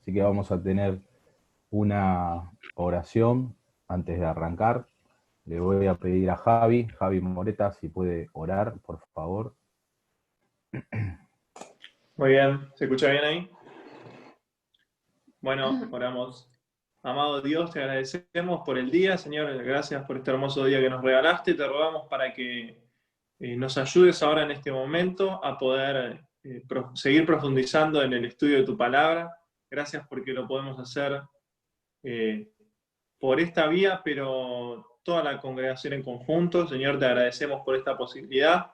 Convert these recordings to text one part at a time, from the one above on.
Así que vamos a tener una oración antes de arrancar. Le voy a pedir a Javi Moreta, si puede orar, por favor. Muy bien, ¿se escucha bien ahí? Bueno, oramos. Amado Dios, te agradecemos por el día, Señor, gracias por este hermoso día que nos regalaste. Te rogamos para que nos ayudes ahora en este momento a poder seguir profundizando en el estudio de tu palabra. Gracias porque lo podemos hacer eh, por esta vía, pero toda la congregación en conjunto. Señor, te agradecemos por esta posibilidad.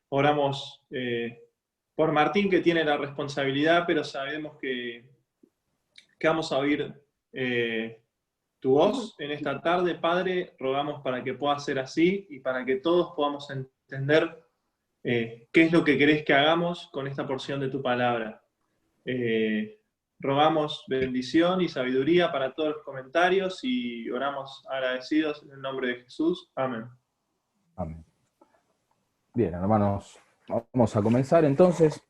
Oramos por Martín, que tiene la responsabilidad, pero sabemos que vamos a oír tu voz en esta tarde. Padre, rogamos para que pueda ser así y para que todos podamos entender qué es lo que querés que hagamos con esta porción de tu palabra. Rogamos bendición y sabiduría para todos los comentarios y oramos agradecidos en el nombre de Jesús. Amén. Amén. Bien, hermanos, vamos a comenzar entonces.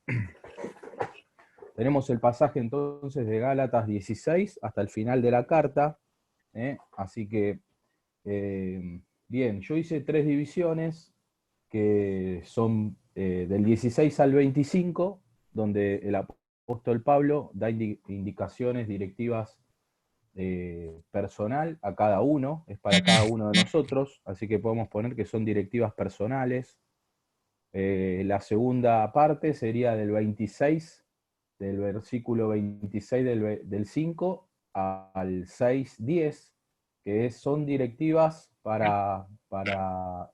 Tenemos el pasaje entonces de Gálatas 16 hasta el final de la carta. Así que, bien, yo hice 3 divisiones que son del 16 al 25, donde el apóstol Pablo da indicaciones directivas personal a cada uno, es para cada uno de nosotros, así que podemos poner que son directivas personales. La segunda parte sería del 26, del versículo 26 del 5 al 6:10, que son directivas para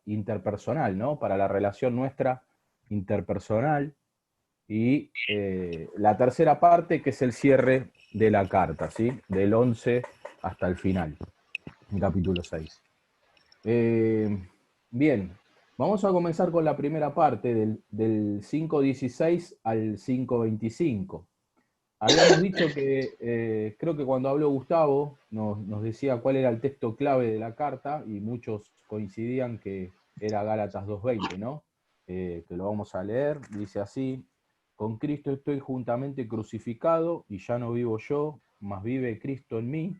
interpersonal, ¿no? Para la relación nuestra interpersonal. Y la tercera parte, que es el cierre de la carta, ¿sí? Del 11 hasta el final, en capítulo 6. Bien, vamos a comenzar con la primera parte, del 5:16 al 5:25. Habíamos dicho que, creo que cuando habló Gustavo, nos decía cuál era el texto clave de la carta, y muchos coincidían que era Gálatas 2:20, ¿no? Que lo vamos a leer, dice así: con Cristo estoy juntamente crucificado, y ya no vivo yo, mas vive Cristo en mí,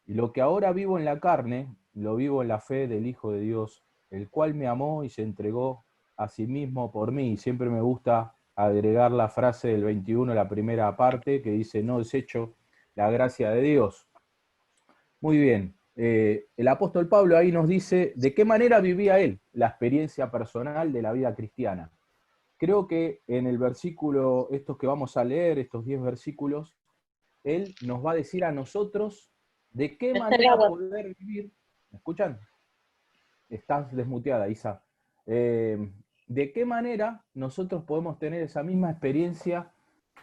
y lo que ahora vivo en la carne, lo vivo en la fe del Hijo de Dios, el cual me amó y se entregó a sí mismo por mí. Siempre me gusta agregar la frase del 21, la primera parte, que dice: no desecho la gracia de Dios. Muy bien. El apóstol Pablo ahí nos dice de qué manera vivía él la experiencia personal de la vida cristiana. Creo que en el versículo, estos que vamos a leer, estos 10 versículos, él nos va a decir a nosotros de qué manera poder vivir. ¿Me escuchan? Estás desmuteada, Isa. ¿De qué manera nosotros podemos tener esa misma experiencia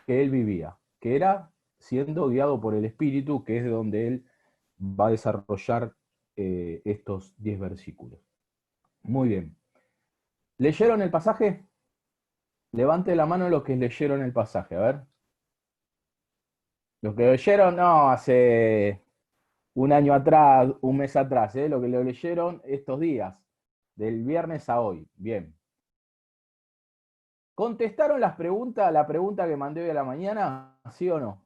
que él vivía? Que era siendo guiado por el Espíritu, que es de donde él va a desarrollar estos 10 versículos. Muy bien. ¿Leyeron el pasaje? Levante la mano los que leyeron el pasaje, a ver. Los que leyeron, no, hace un año atrás, un mes atrás, lo que lo leyeron estos días, del viernes a hoy. Bien. ¿Contestaron la pregunta que mandé hoy a la mañana? ¿Sí o no?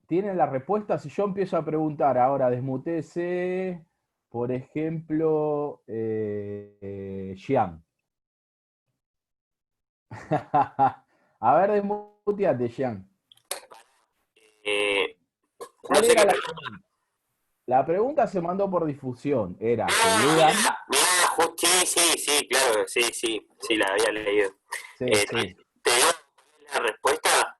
¿Tienen la respuesta? Si yo empiezo a preguntar ahora, desmutece, por ejemplo, Xian. A ver, desmuteate, Xian. No sé qué. La pregunta se mandó por difusión. Era que lean. Sí, claro, sí, la había leído. Sí, sí. ¿Te digo la respuesta?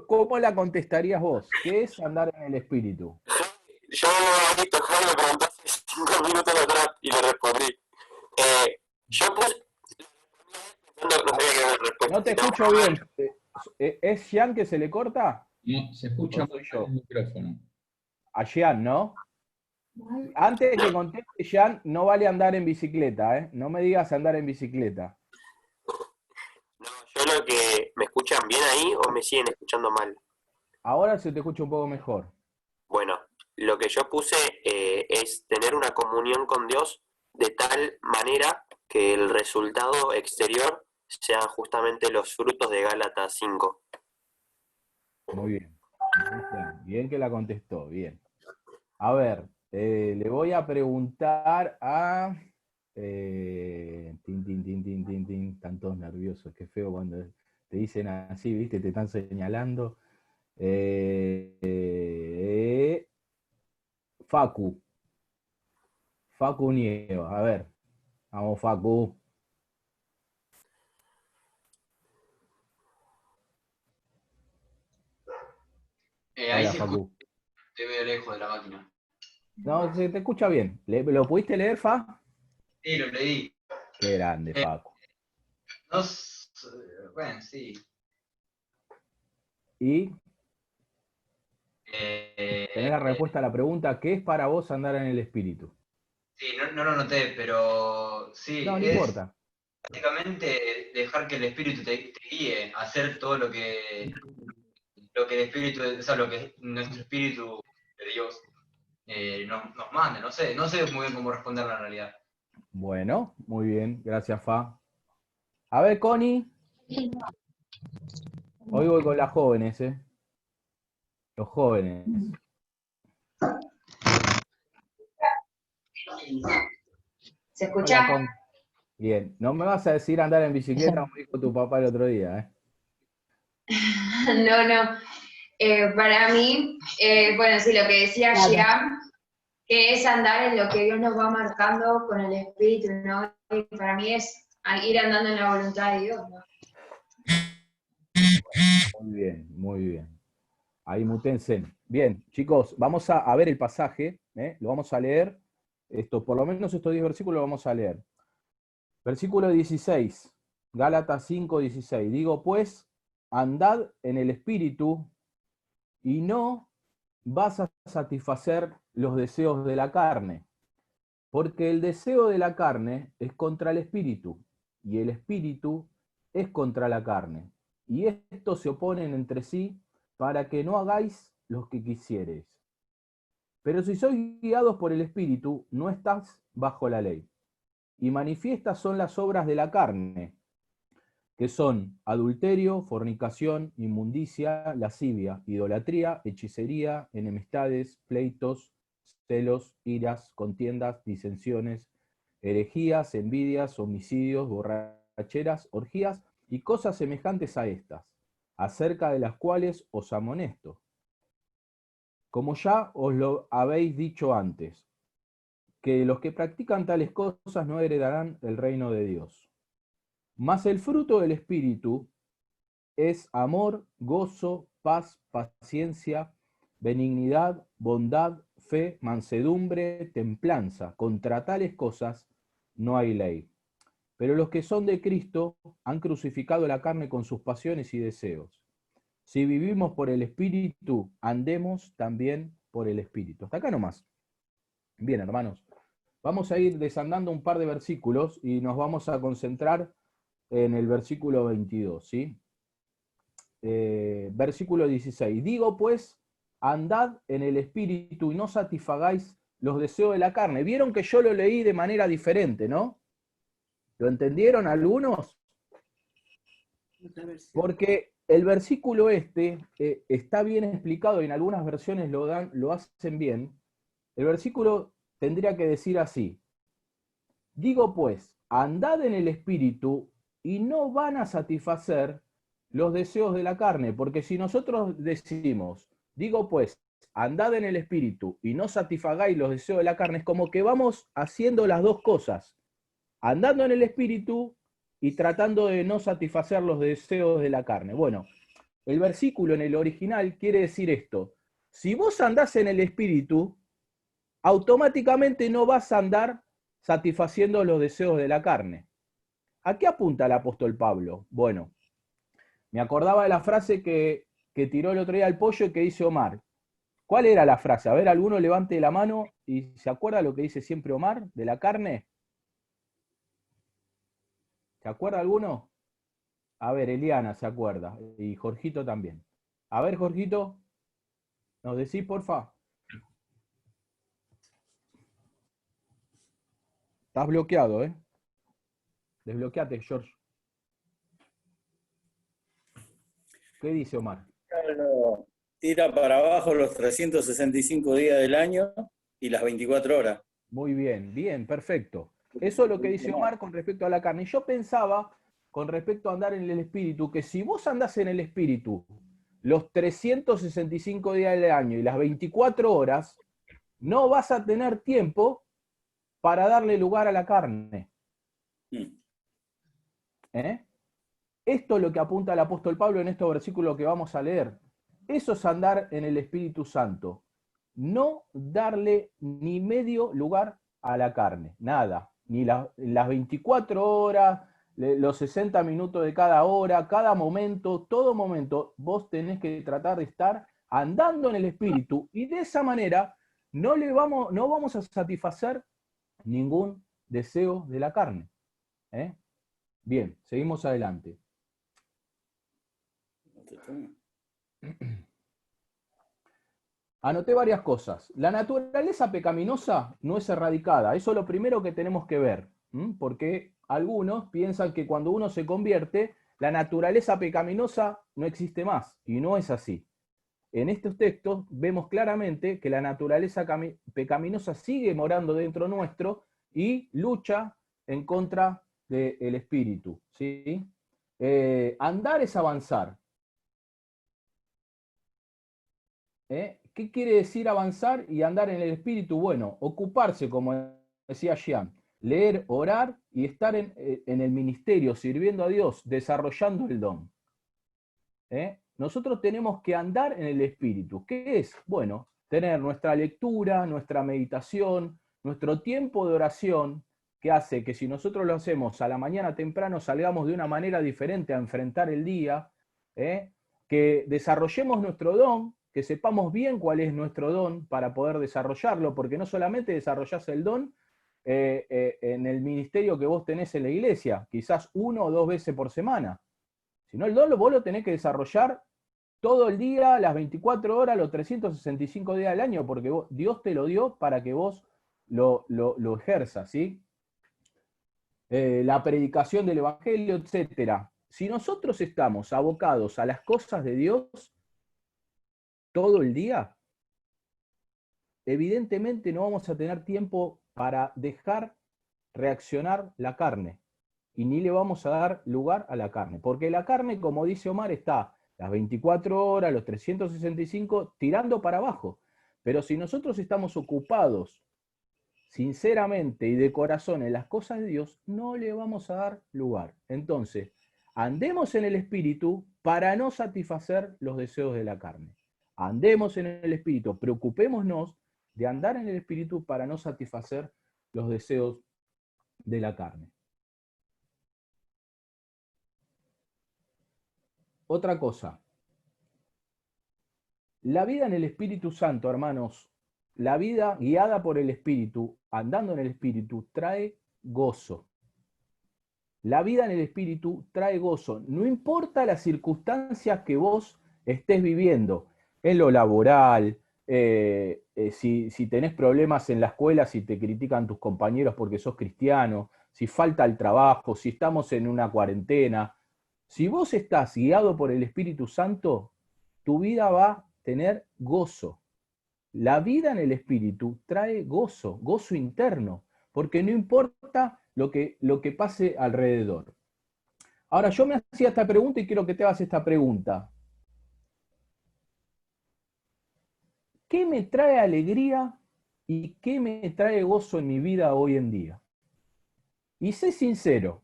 ¿Cómo la contestarías vos? ¿Qué es andar en el espíritu? Yo había visto Javi me preguntó hace 5 minutos atrás y le respondí. Yo puse. No sabía que era la respuesta. No te escucho bien. ¿Es Jean que se le corta? No, se escucha muy mal el micrófono. A Jean, ¿no? Antes de que conteste Jean, no vale andar en bicicleta, ¿eh? No me digas andar en bicicleta. No, yo lo que... ¿Me escuchan bien ahí o me siguen escuchando mal? Ahora se te escucha un poco mejor. Bueno, lo que yo puse es tener una comunión con Dios de tal manera que el resultado exterior sean justamente los frutos de Gálatas 5. Muy bien. Bien, bien que la contestó, bien. A ver, le voy a preguntar a... están todos nerviosos, qué feo cuando te dicen así, ¿viste? Te están señalando. Facu. Facu Nieva, a ver. Vamos, Facu. Ahí Hola, se escucha, Facu. estoy medio lejos de la máquina. No, se te escucha bien. ¿Lo pudiste leer, Fa? Sí, lo leí. Qué grande, Eh, Facu. no, bueno, sí. Y tenés Eh, la respuesta a la pregunta, ¿qué es para vos andar en el espíritu? sí, no lo noté, pero sí, No, no es importa. prácticamente dejar que el espíritu te guíe, hacer todo lo que el espíritu, o sea, lo que nuestro espíritu de Dios nos mande. No sé muy bien cómo responderla en realidad. Bueno, muy bien, gracias, Fa. A ver, Connie, hoy voy con las jóvenes, ¿eh? Los jóvenes. ¿Se Hola, escucha? Con. Bien, no me vas a decir andar en bicicleta como dijo tu papá el otro día, ¿eh? No, no. Para mí, bueno, sí, lo que decía Gian, que es andar en lo que Dios nos va marcando con el Espíritu, ¿no? Y para mí es ir andando en la voluntad de Dios, ¿no? Muy bien, muy bien. Ahí mutense. Bien, chicos, vamos a ver el pasaje, ¿eh? Lo vamos a leer. Por lo menos estos 10 versículos lo vamos a leer. Versículo 16, Gálatas 5, 16. Digo, pues, andad en el Espíritu y no vas a satisfacer los deseos de la carne, porque el deseo de la carne es contra el Espíritu, y el Espíritu es contra la carne, y estos se oponen entre sí para que no hagáis lo que quisiereis. Pero si sois guiados por el Espíritu, no estás bajo la ley. Y manifiestas son las obras de la carne, que son adulterio, fornicación, inmundicia, lascivia, idolatría, hechicería, enemistades, pleitos, celos, iras, contiendas, disensiones, herejías, envidias, homicidios, borracheras, orgías y cosas semejantes a estas, acerca de las cuales os amonesto. Como ya os lo habéis dicho antes, que los que practican tales cosas no heredarán el reino de Dios. Mas el fruto del Espíritu es amor, gozo, paz, paciencia, benignidad, bondad, fe, mansedumbre, templanza. Contra tales cosas no hay ley. Pero los que son de Cristo han crucificado la carne con sus pasiones y deseos. Si vivimos por el Espíritu, andemos también por el Espíritu. Hasta acá nomás. Bien, hermanos. Vamos a ir desandando un par de versículos y nos vamos a concentrar en el versículo 22, ¿sí? Versículo 16. Digo pues, andad en el Espíritu y no satisfagáis los deseos de la carne. Vieron que yo lo leí de manera diferente, ¿no? ¿Lo entendieron algunos? Porque el versículo está bien explicado y en algunas versiones lo hacen bien. El versículo tendría que decir así. Digo pues, andad en el Espíritu y no van a satisfacer los deseos de la carne, porque si nosotros decimos, digo pues, andad en el Espíritu y no satisfagáis los deseos de la carne, es como que vamos haciendo las dos cosas, andando en el Espíritu y tratando de no satisfacer los deseos de la carne. Bueno, el versículo en el original quiere decir esto, si vos andás en el Espíritu, automáticamente no vas a andar satisfaciendo los deseos de la carne. ¿A qué apunta el apóstol Pablo? Bueno, me acordaba de la frase que tiró el otro día el pollo y que dice Omar. ¿Cuál era la frase? A ver, alguno levante la mano y se acuerda lo que dice siempre Omar de la carne. ¿Se acuerda alguno? A ver, Eliana se acuerda y Jorgito también. A ver, Jorgito, ¿nos decís, porfa? Estás bloqueado, ¿eh? Desbloqueate, George. ¿Qué dice Omar? Tira para abajo los 365 días del año y las 24 horas. Muy bien, bien, perfecto. Eso es lo que dice Omar con respecto a la carne. Y yo pensaba, con respecto a andar en el espíritu, que si vos andás en el espíritu los 365 días del año y las 24 horas, no vas a tener tiempo para darle lugar a la carne. ¿Eh? Esto es lo que apunta el apóstol Pablo en estos versículos que vamos a leer. Eso es andar en el Espíritu Santo. No darle ni medio lugar a la carne, nada. Ni las 24 horas, los 60 minutos de cada hora, cada momento, todo momento, vos tenés que tratar de estar andando en el Espíritu y de esa manera no vamos a satisfacer ningún deseo de la carne. ¿Eh? Bien, seguimos adelante. Anoté varias cosas. La naturaleza pecaminosa no es erradicada. Eso es lo primero que tenemos que ver. Porque algunos piensan que cuando uno se convierte, la naturaleza pecaminosa no existe más. Y no es así. En estos textos vemos claramente que la naturaleza pecaminosa sigue morando dentro nuestro y lucha en contra del espíritu. ¿Sí? Andar es avanzar. ¿Qué quiere decir avanzar y andar en el espíritu? Bueno, ocuparse, como decía Jean, leer, orar y estar en el ministerio, sirviendo a Dios, desarrollando el don. Nosotros tenemos que andar en el espíritu. ¿Qué es? Bueno, tener nuestra lectura, nuestra meditación, nuestro tiempo de oración, que hace que si nosotros lo hacemos a la mañana temprano salgamos de una manera diferente a enfrentar el día, que desarrollemos nuestro don, que sepamos bien cuál es nuestro don para poder desarrollarlo, porque no solamente desarrollás el don en el ministerio que vos tenés en la iglesia, quizás 1 o 2 veces por semana, sino el don vos lo tenés que desarrollar todo el día, las 24 horas, los 365 días del año, porque Dios te lo dio para que vos lo ejerzas, ¿sí? La predicación del evangelio, etc. Si nosotros estamos abocados a las cosas de Dios todo el día, evidentemente no vamos a tener tiempo para dejar reaccionar la carne y ni le vamos a dar lugar a la carne, porque la carne, como dice Omar, está las 24 horas, los 365, tirando para abajo. Pero si nosotros estamos ocupados sinceramente y de corazón en las cosas de Dios, no le vamos a dar lugar. Entonces, andemos en el espíritu para no satisfacer los deseos de la carne. Andemos en el espíritu, preocupémonos de andar en el espíritu para no satisfacer los deseos de la carne. Otra cosa, la vida en el Espíritu Santo, hermanos, la vida guiada por el Espíritu, andando en el Espíritu, trae gozo. La vida en el Espíritu trae gozo. No importa las circunstancias que vos estés viviendo, en lo laboral, si tenés problemas en la escuela, si te critican tus compañeros porque sos cristiano, si falta el trabajo, si estamos en una cuarentena. Si vos estás guiado por el Espíritu Santo, tu vida va a tener gozo. La vida en el Espíritu trae gozo, gozo interno, porque no importa lo que pase alrededor. Ahora, yo me hacía esta pregunta y quiero que te hagas esta pregunta. ¿Qué me trae alegría y qué me trae gozo en mi vida hoy en día? Y sé sincero,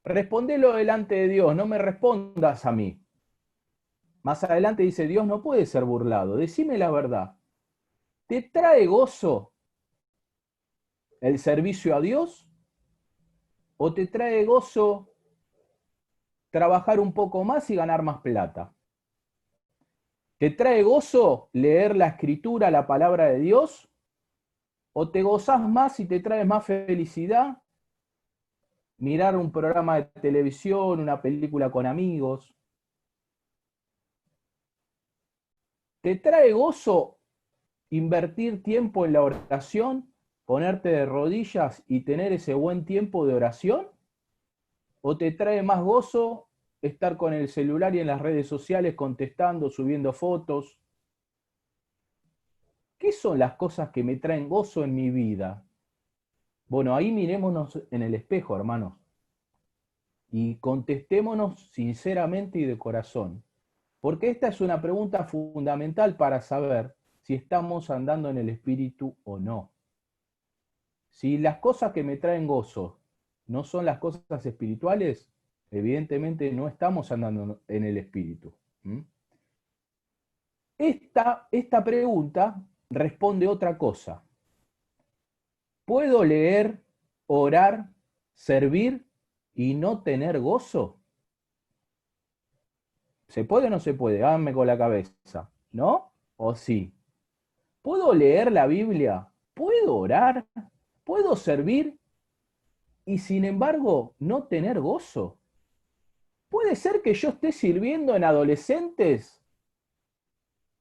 respondelo delante de Dios, no me respondas a mí. Más adelante dice, Dios no puede ser burlado, decime la verdad. ¿Te trae gozo el servicio a Dios? ¿O te trae gozo trabajar un poco más y ganar más plata? ¿Te trae gozo leer la escritura, la palabra de Dios? ¿O te gozás más y te trae más felicidad mirar un programa de televisión, una película con amigos? ¿Te trae gozo invertir tiempo en la oración, ponerte de rodillas y tener ese buen tiempo de oración? ¿O te trae más gozo estar con el celular y en las redes sociales contestando, subiendo fotos? ¿qué son las cosas que me traen gozo en mi vida? Bueno, ahí mirémonos en el espejo, hermanos, y contestémonos sinceramente y de corazón. Porque esta es una pregunta fundamental para saber si estamos andando en el Espíritu o no. Si las cosas que me traen gozo no son las cosas espirituales, evidentemente no estamos andando en el Espíritu. Esta pregunta responde otra cosa. ¿Puedo leer, orar, servir y no tener gozo? ¿Se puede o no se puede? Háganme con la cabeza. ¿No? ¿O sí? ¿Puedo leer la Biblia? ¿Puedo orar? ¿Puedo servir? Y sin embargo, no tener gozo. ¿Puede ser que yo esté sirviendo en adolescentes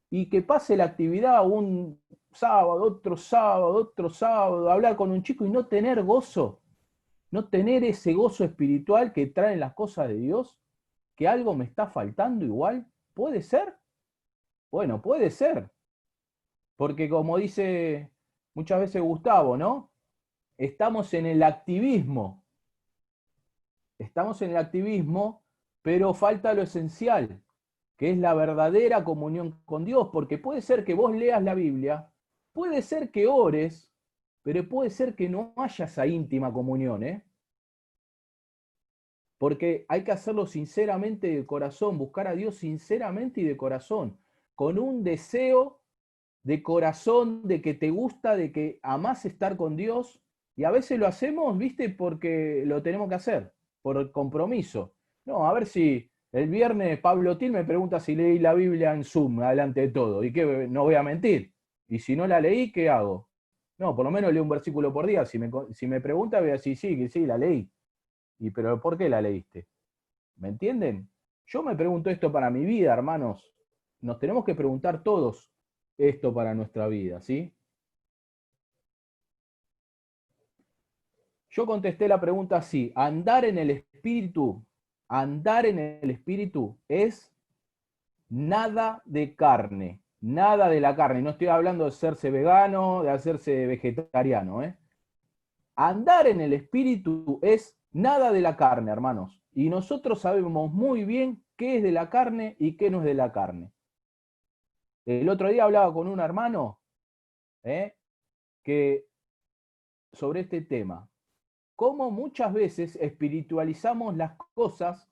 y que pase la actividad un sábado, otro sábado, hablar con un chico y no tener gozo? ¿No tener ese gozo espiritual que traen las cosas de Dios? ¿Que algo me está faltando igual? ¿Puede ser? Bueno, puede ser. Porque como dice muchas veces Gustavo, ¿no? Estamos en el activismo. Estamos en el activismo, pero falta lo esencial, que es la verdadera comunión con Dios. Porque puede ser que vos leas la Biblia, puede ser que ores, pero puede ser que no haya esa íntima comunión, ¿eh? Porque hay que hacerlo sinceramente y de corazón, buscar a Dios sinceramente y de corazón, con un deseo de corazón, de que te gusta, de que amás estar con Dios, y a veces lo hacemos, viste, porque lo tenemos que hacer, por el compromiso. No, a ver si el viernes Pablo Til me pregunta si leí la Biblia en Zoom, adelante de todo, y que no voy a mentir. Y si no la leí, ¿qué hago? No, por lo menos leo un versículo por día. Si me pregunta, voy a decir, sí, que sí, la leí. ¿Pero por qué la leíste? ¿Me entienden? Yo me pregunto esto para mi vida, hermanos. Nos tenemos que preguntar todos esto para nuestra vida, ¿sí? Yo contesté la pregunta así: andar en el Espíritu es nada de carne, nada de la carne. No estoy hablando de hacerse vegano, de hacerse vegetariano, ¿eh? Andar en el Espíritu es nada de la carne, hermanos. Y nosotros sabemos muy bien qué es de la carne y qué no es de la carne. El otro día hablaba con un hermano que sobre este tema. Cómo muchas veces espiritualizamos las cosas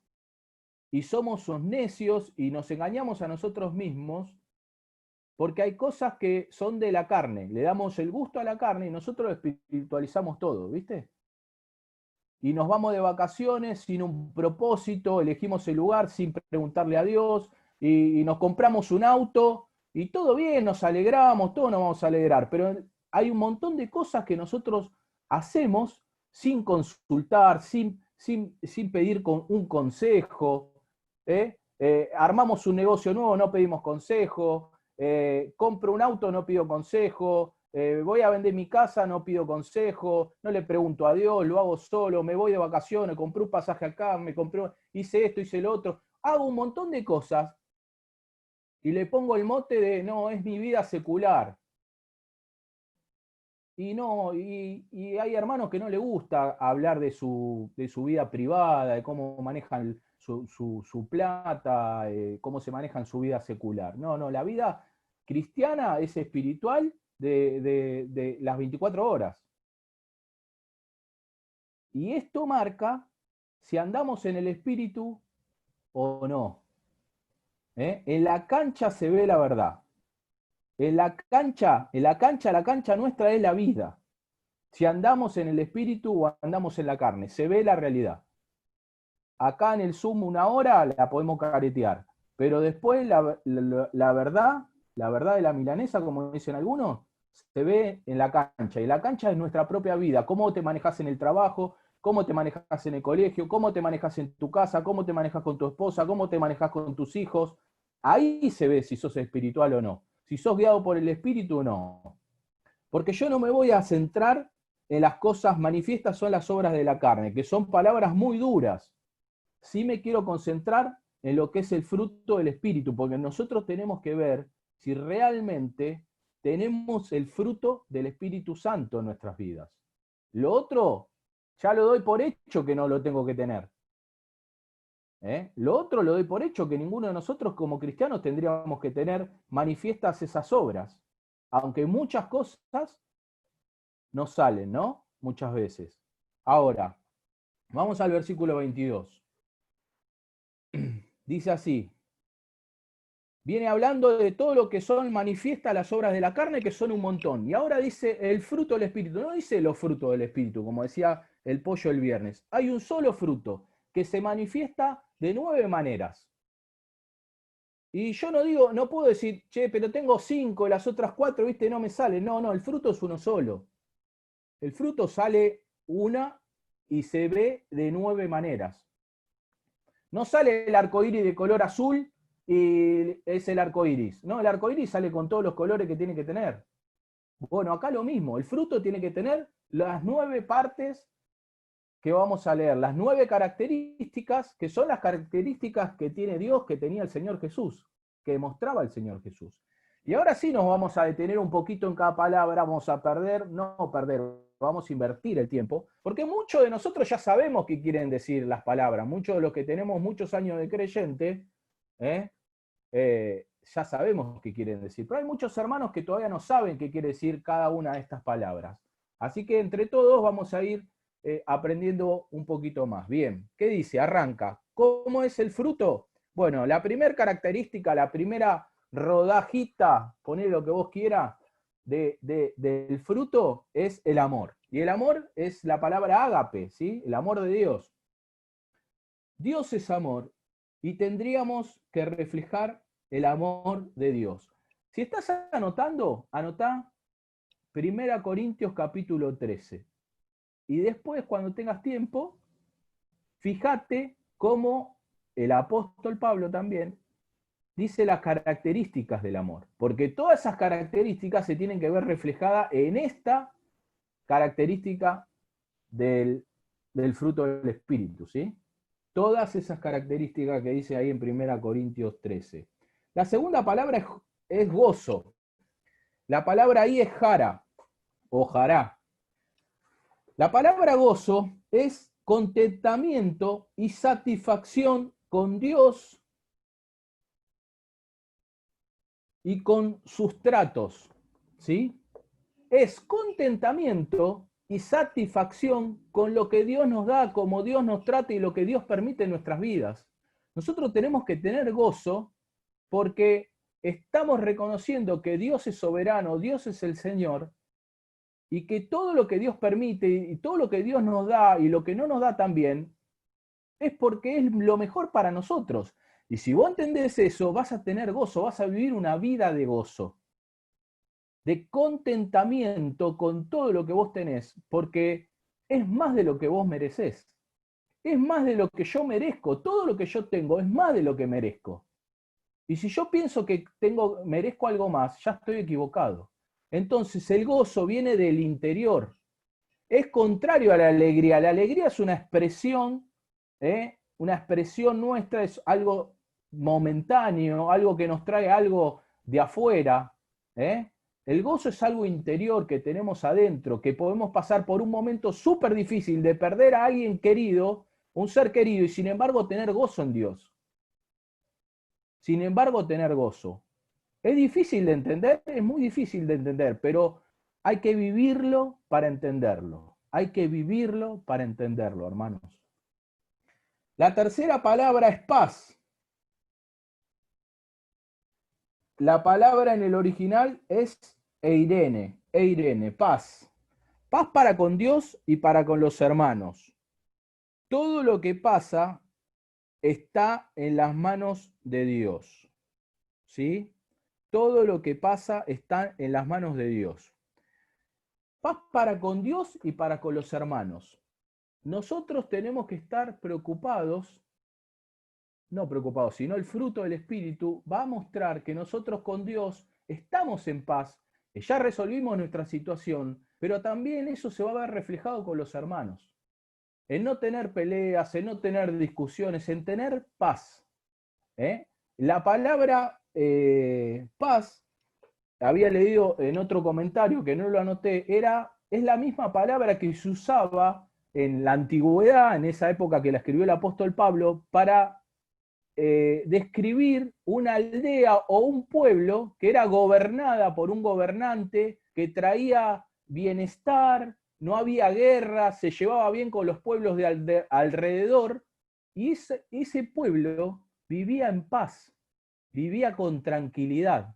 y somos necios y nos engañamos a nosotros mismos porque hay cosas que son de la carne. Le damos el gusto a la carne y nosotros espiritualizamos todo, ¿viste? Y nos vamos de vacaciones sin un propósito, elegimos el lugar sin preguntarle a Dios, y nos compramos un auto, y todo bien, nos alegramos, todos nos vamos a alegrar, pero hay un montón de cosas que nosotros hacemos sin consultar, sin pedir un consejo, armamos un negocio nuevo, no pedimos consejo, compro un auto, no pido consejo, voy a vender mi casa, no pido consejo, no le pregunto a Dios, lo hago solo, me voy de vacaciones, compré un pasaje acá, hice esto, hice lo otro, hago un montón de cosas y le pongo el mote de, no, es mi vida secular. Y no, y hay hermanos que no les gusta hablar de su vida privada, de cómo manejan su plata, cómo se manejan su vida secular. No, la vida cristiana es espiritual de las 24 horas. Y esto marca si andamos en el espíritu o no. En la cancha se ve la verdad. La cancha nuestra es la vida. Si andamos en el espíritu o andamos en la carne, se ve la realidad. Acá en el Zoom 1 hora la podemos caretear, pero después la verdad de la milanesa, como dicen algunos, se ve en la cancha. Y la cancha es nuestra propia vida. Cómo te manejas en el trabajo, cómo te manejas en el colegio, cómo te manejas en tu casa, cómo te manejas con tu esposa, cómo te manejas con tus hijos. Ahí se ve si sos espiritual o no. Si sos guiado por el espíritu o no. Porque yo no me voy a centrar en las cosas manifiestas, son las obras de la carne, que son palabras muy duras. Sí me quiero concentrar en lo que es el fruto del espíritu, porque nosotros tenemos que ver si realmente tenemos el fruto del Espíritu Santo en nuestras vidas. Lo otro, ya lo doy por hecho que no lo tengo que tener. Lo otro lo doy por hecho que ninguno de nosotros como cristianos tendríamos que tener manifiestas esas obras. Aunque muchas cosas no salen, ¿no? Muchas veces. Ahora, vamos al versículo 22. Dice así. Viene hablando de todo lo que son manifiestas las obras de la carne, que son un montón. Y ahora dice el fruto del Espíritu. No dice los frutos del Espíritu, como decía el pollo el viernes. Hay un solo fruto que se manifiesta de 9 maneras. Y yo no puedo decir, che, pero tengo 5, las otras 4, viste, no me salen. No, el fruto es uno solo. El fruto sale una y se ve de 9 maneras. No sale el arco iris de color azul y es el arco iris. No, el arco iris sale con todos los colores que tiene que tener. Bueno, acá lo mismo. El fruto tiene que tener las 9 partes que vamos a leer, las 9 características, que son las características que tiene Dios, que tenía el Señor Jesús, que mostraba el Señor Jesús. Y ahora sí nos vamos a detener un poquito en cada palabra, vamos a vamos a invertir el tiempo, porque muchos de nosotros ya sabemos qué quieren decir las palabras, muchos de los que tenemos muchos años de creyente, ya sabemos qué quieren decir, pero hay muchos hermanos que todavía no saben qué quiere decir cada una de estas palabras. Así que entre todos vamos a ir aprendiendo un poquito más. Bien, ¿qué dice? Arranca. ¿Cómo es el fruto? Bueno, la primera característica, la primera rodajita, poné lo que vos quieras, del fruto es el amor. Y el amor es la palabra ágape, ¿sí? El amor de Dios. Dios es amor y tendríamos que reflejar el amor de Dios. Si estás anotando, anotá 1 Corintios capítulo 13. Y después, cuando tengas tiempo, fíjate cómo el apóstol Pablo también dice las características del amor. Porque todas esas características se tienen que ver reflejadas en esta característica del fruto del Espíritu, ¿sí? Todas esas características que dice ahí en 1 Corintios 13. La segunda palabra es gozo. La palabra ahí es jara o jará. La palabra gozo es contentamiento y satisfacción con Dios y con sus tratos, ¿sí? Es contentamiento y satisfacción con lo que Dios nos da, como Dios nos trata y lo que Dios permite en nuestras vidas. Nosotros tenemos que tener gozo porque estamos reconociendo que Dios es soberano, Dios es el Señor, y que todo lo que Dios permite y todo lo que Dios nos da y lo que no nos da también es porque es lo mejor para nosotros. Y si vos entendés eso, vas a tener gozo, vas a vivir una vida de gozo, de contentamiento con todo lo que vos tenés, porque es más de lo que vos merecés. Es más de lo que yo merezco. Todo lo que yo tengo es más de lo que merezco. Y si yo pienso que merezco algo más, ya estoy equivocado. Entonces el gozo viene del interior. Es contrario a la alegría. La alegría es una expresión nuestra, es algo momentáneo, algo que nos trae algo de afuera. El gozo es algo interior que tenemos adentro, que podemos pasar por un momento súper difícil de perder a alguien querido, un ser querido, y sin embargo tener gozo en Dios. Sin embargo tener gozo. Es difícil de entender, es muy difícil de entender, pero hay que vivirlo para entenderlo. Hay que vivirlo para entenderlo, hermanos. La tercera palabra es paz. La palabra en el original es eirene, paz. Paz para con Dios y para con los hermanos. Todo lo que pasa está en las manos de Dios. ¿Sí? Todo lo que pasa está en las manos de Dios. Paz para con Dios y para con los hermanos. Nosotros tenemos que estar preocupados, no preocupados, sino el fruto del Espíritu va a mostrar que nosotros con Dios estamos en paz, que ya resolvimos nuestra situación, pero también eso se va a ver reflejado con los hermanos. En no tener peleas, en no tener discusiones, en tener paz. La palabra paz había leído en otro comentario, que no lo anoté, es la misma palabra que se usaba en la antigüedad, en esa época que la escribió el apóstol Pablo, para describir una aldea o un pueblo que era gobernada por un gobernante que traía bienestar, no había guerra, se llevaba bien con los pueblos de alrededor, y ese pueblo vivía en paz, vivía con tranquilidad.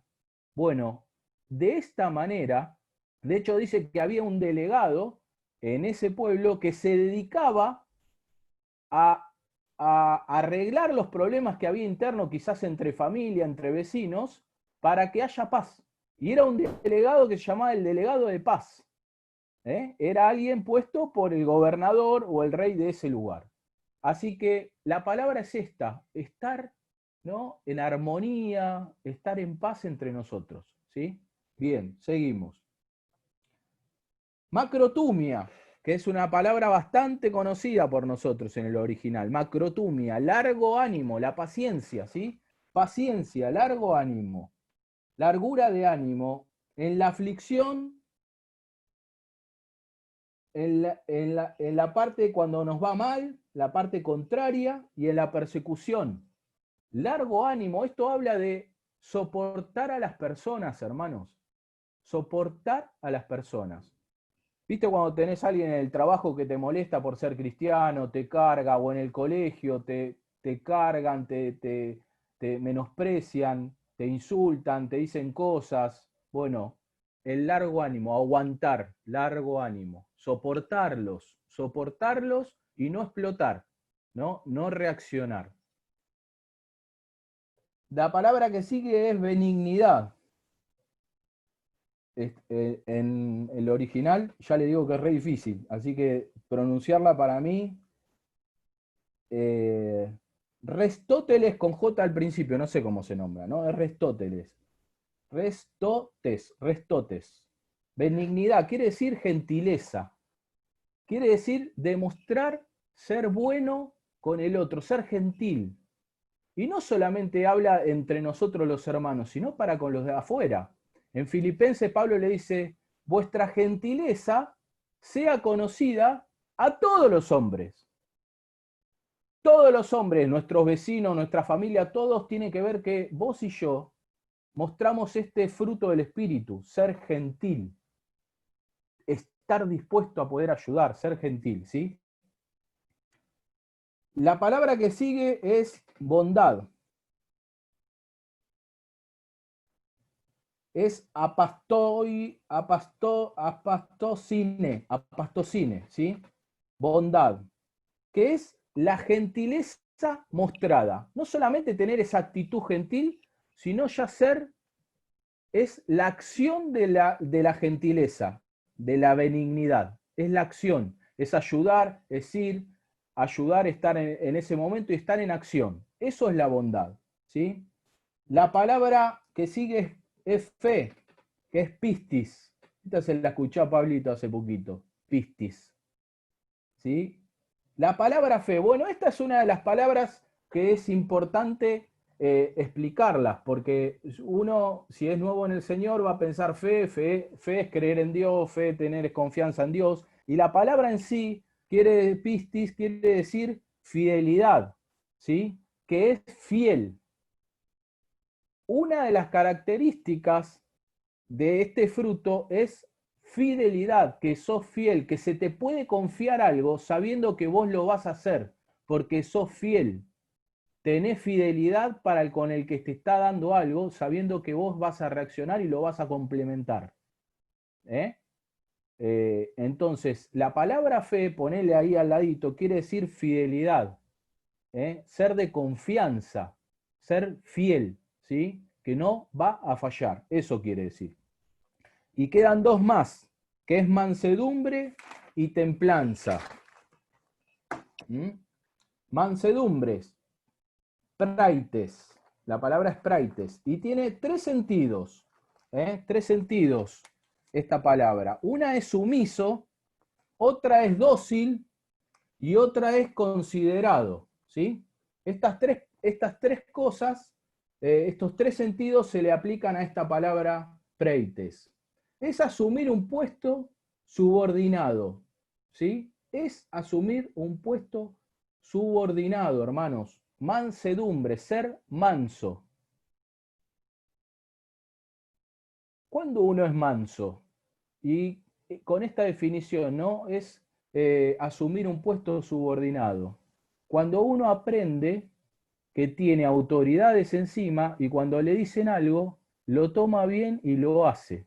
Bueno, de esta manera, de hecho dice que había un delegado en ese pueblo que se dedicaba a arreglar los problemas que había internos, quizás entre familia, entre vecinos, para que haya paz. Y era un delegado que se llamaba el delegado de paz. Era alguien puesto por el gobernador o el rey de ese lugar. Así que la palabra es esta, estar, ¿no?, en armonía, estar en paz entre nosotros, ¿sí? Bien, seguimos. Macrotumia, que es una palabra bastante conocida por nosotros en el original. Macrotumia, largo ánimo, la paciencia, ¿sí? Paciencia, largo ánimo, largura de ánimo, en la aflicción, en la parte cuando nos va mal, la parte contraria, y en la persecución. Largo ánimo, esto habla de soportar a las personas, hermanos. Soportar a las personas. ¿Viste cuando tenés a alguien en el trabajo que te molesta por ser cristiano, te carga, o en el colegio te cargan, te menosprecian, te insultan, te dicen cosas? Bueno, el largo ánimo, aguantar, largo ánimo, soportarlos y no explotar, no reaccionar. La palabra que sigue es benignidad. En el original ya le digo que es re difícil, así que pronunciarla para mí, Restóteles con J al principio, no sé cómo se nombra, ¿no? Es Restóteles. Restotes. Benignidad quiere decir gentileza, quiere decir demostrar ser bueno con el otro, ser gentil. Y no solamente habla entre nosotros los hermanos, sino para con los de afuera. En Filipenses Pablo le dice, vuestra gentileza sea conocida a todos los hombres. Todos los hombres, nuestros vecinos, nuestra familia, todos tienen que ver que vos y yo mostramos este fruto del Espíritu, ser gentil, estar dispuesto a poder ayudar, ser gentil, ¿sí? La palabra que sigue es bondad. Es apastocine, ¿sí? Bondad, que es la gentileza mostrada. No solamente tener esa actitud gentil, sino ya ser, es la acción de la gentileza, de la benignidad. Es la acción, es ayudar, es ir, ayudar, estar en ese momento y estar en acción. Eso es la bondad, ¿sí? La palabra que sigue es fe, que es pistis. Esta se la escuché a Pablito hace poquito, pistis. ¿Sí? La palabra fe, bueno, esta es una de las palabras que es importante explicarlas, porque uno, si es nuevo en el Señor, va a pensar fe es creer en Dios, fe tener confianza en Dios, y la palabra en sí, pistis, quiere decir fidelidad, ¿sí? Que es fiel. Una de las características de este fruto es fidelidad, que sos fiel, que se te puede confiar algo sabiendo que vos lo vas a hacer, porque sos fiel. Tenés fidelidad con el que te está dando algo, sabiendo que vos vas a reaccionar y lo vas a complementar. Entonces, la palabra fe, ponele ahí al ladito, quiere decir fidelidad. Ser de confianza, ser fiel, ¿sí? Que no va a fallar, eso quiere decir. Y quedan dos más, que es mansedumbre y templanza. Mansedumbres, praites, la palabra es praites, y tiene tres sentidos, esta palabra. Una es sumiso, otra es dócil y otra es considerado, ¿sí? Estas tres cosas, estos tres sentidos se le aplican a esta palabra preites. Es asumir un puesto subordinado, ¿sí? Es asumir un puesto subordinado, hermanos. Mansedumbre, ser manso. ¿Cuándo uno es manso? Y con esta definición, ¿no? Es asumir un puesto subordinado. Cuando uno aprende que tiene autoridades encima y cuando le dicen algo, lo toma bien y lo hace.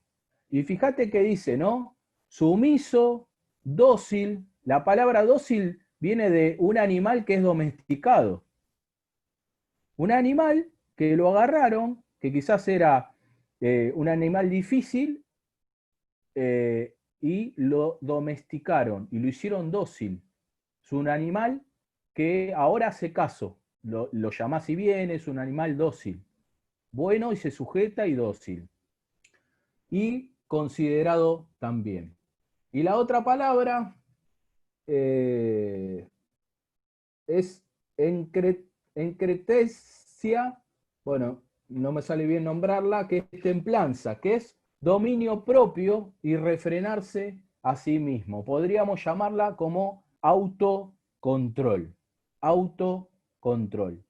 Y fíjate que dice, ¿no? Sumiso, dócil. La palabra dócil viene de un animal que es domesticado. Un animal que lo agarraron, que quizás era un animal difícil, y lo domesticaron y lo hicieron dócil. Es un animal que ahora hace caso. Lo llamás y viene, es un animal dócil. Bueno y se sujeta y dócil. Y considerado también. Y la otra palabra es encretesia, bueno, no me sale bien nombrarla, que es templanza, que es dominio propio y refrenarse a sí mismo. Podríamos llamarla como autocontrol. Autocontrol.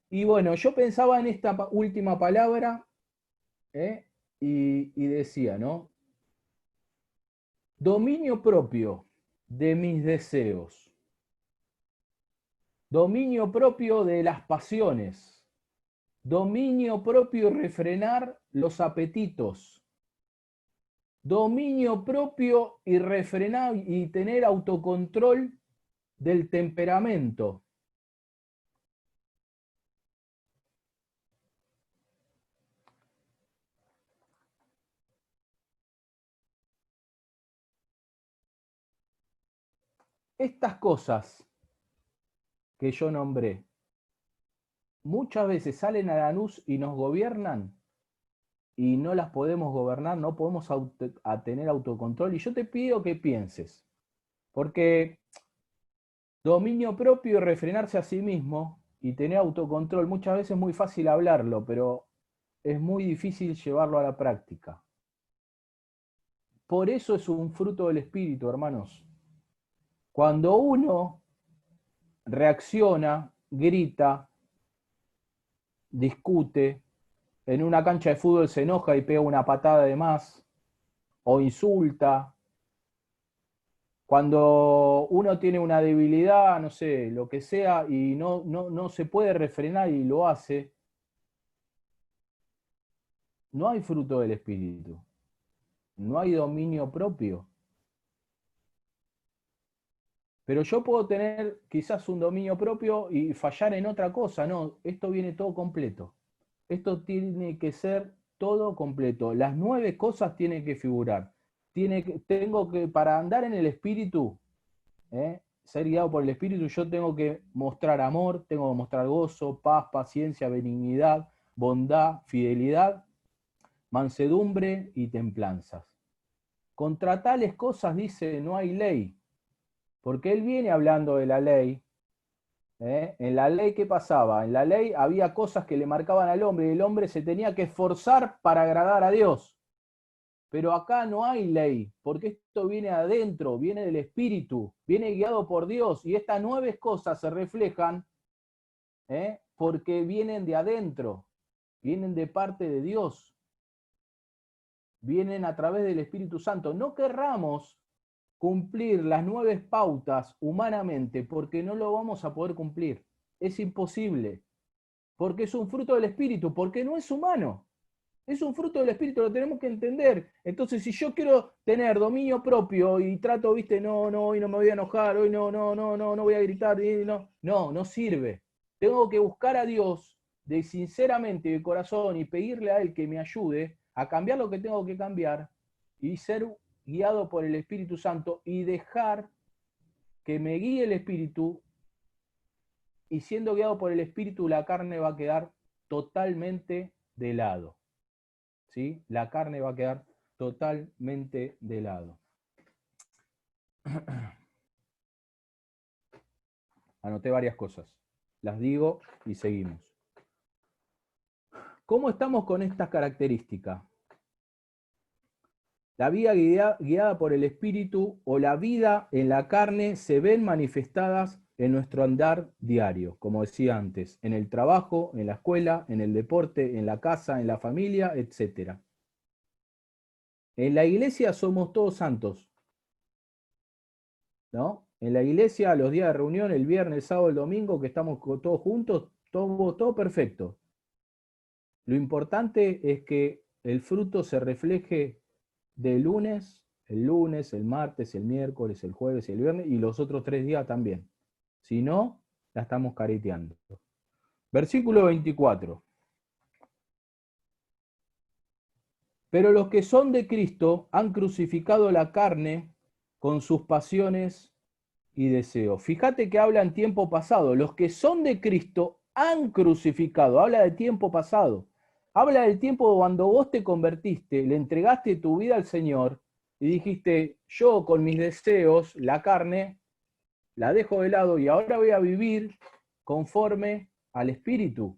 Y bueno, yo pensaba en esta última palabra y decía, ¿no? Dominio propio de mis deseos. Dominio propio de las pasiones. Dominio propio y refrenar los apetitos. Dominio propio y refrenar y tener autocontrol del temperamento. Estas cosas que yo nombré muchas veces salen a la luz y nos gobiernan y no las podemos gobernar, no podemos tener autocontrol. Y yo te pido que pienses, porque dominio propio y refrenarse a sí mismo y tener autocontrol, muchas veces es muy fácil hablarlo, pero es muy difícil llevarlo a la práctica. Por eso es un fruto del Espíritu, hermanos. Cuando uno reacciona, grita, discute, en una cancha de fútbol se enoja y pega una patada de más, o insulta. Cuando uno tiene una debilidad, no sé, lo que sea, y no se puede refrenar y lo hace, no hay fruto del Espíritu. No hay dominio propio. Pero yo puedo tener quizás un dominio propio y fallar en otra cosa. No, esto viene todo completo. Esto tiene que ser todo completo. Las 9 cosas tienen que figurar. Tengo que, para andar en el Espíritu, ser guiado por el Espíritu, yo tengo que mostrar amor, tengo que mostrar gozo, paz, paciencia, benignidad, bondad, fidelidad, mansedumbre y templanzas. Contra tales cosas dice, no hay ley. Porque él viene hablando de la ley. En la ley, ¿qué pasaba? En la ley había cosas que le marcaban al hombre y el hombre se tenía que esforzar para agradar a Dios. Pero acá no hay ley, porque esto viene adentro, viene del Espíritu, viene guiado por Dios. Y estas 9 cosas se reflejan porque vienen de adentro, vienen de parte de Dios, vienen a través del Espíritu Santo. No querramos cumplir las 9 pautas humanamente porque no lo vamos a poder cumplir. Es imposible. Porque es un fruto del Espíritu, porque no es humano. Es un fruto del Espíritu, lo tenemos que entender. Entonces, si yo quiero tener dominio propio y trato, viste, no, hoy no me voy a enojar, hoy no voy a gritar, no sirve. Tengo que buscar a Dios sinceramente de corazón y pedirle a Él que me ayude a cambiar lo que tengo que cambiar y ser guiado por el Espíritu Santo y dejar que me guíe el Espíritu, y siendo guiado por el Espíritu la carne va a quedar totalmente de lado. ¿Sí? La carne va a quedar totalmente de lado. Anoté varias cosas. Las digo y seguimos. ¿Cómo estamos con estas características? La vida guiada por el Espíritu o la vida en la carne se ven manifestadas en nuestro andar diario, como decía antes, en el trabajo, en la escuela, en el deporte, en la casa, en la familia, etc. En la iglesia somos todos santos, ¿no? En la iglesia, los días de reunión, el viernes, el sábado, el domingo, que estamos todos juntos, todo perfecto. Lo importante es que el fruto se refleje de lunes, el martes, el miércoles, el jueves y el viernes, y los otros 3 días también. Si no, la estamos careteando. Versículo 24. Pero los que son de Cristo han crucificado la carne con sus pasiones y deseos. Fíjate que habla en tiempo pasado. Los que son de Cristo han crucificado. Habla de tiempo pasado. Habla del tiempo cuando vos te convertiste, le entregaste tu vida al Señor y dijiste, yo con mis deseos, la carne, la dejo de lado y ahora voy a vivir conforme al Espíritu.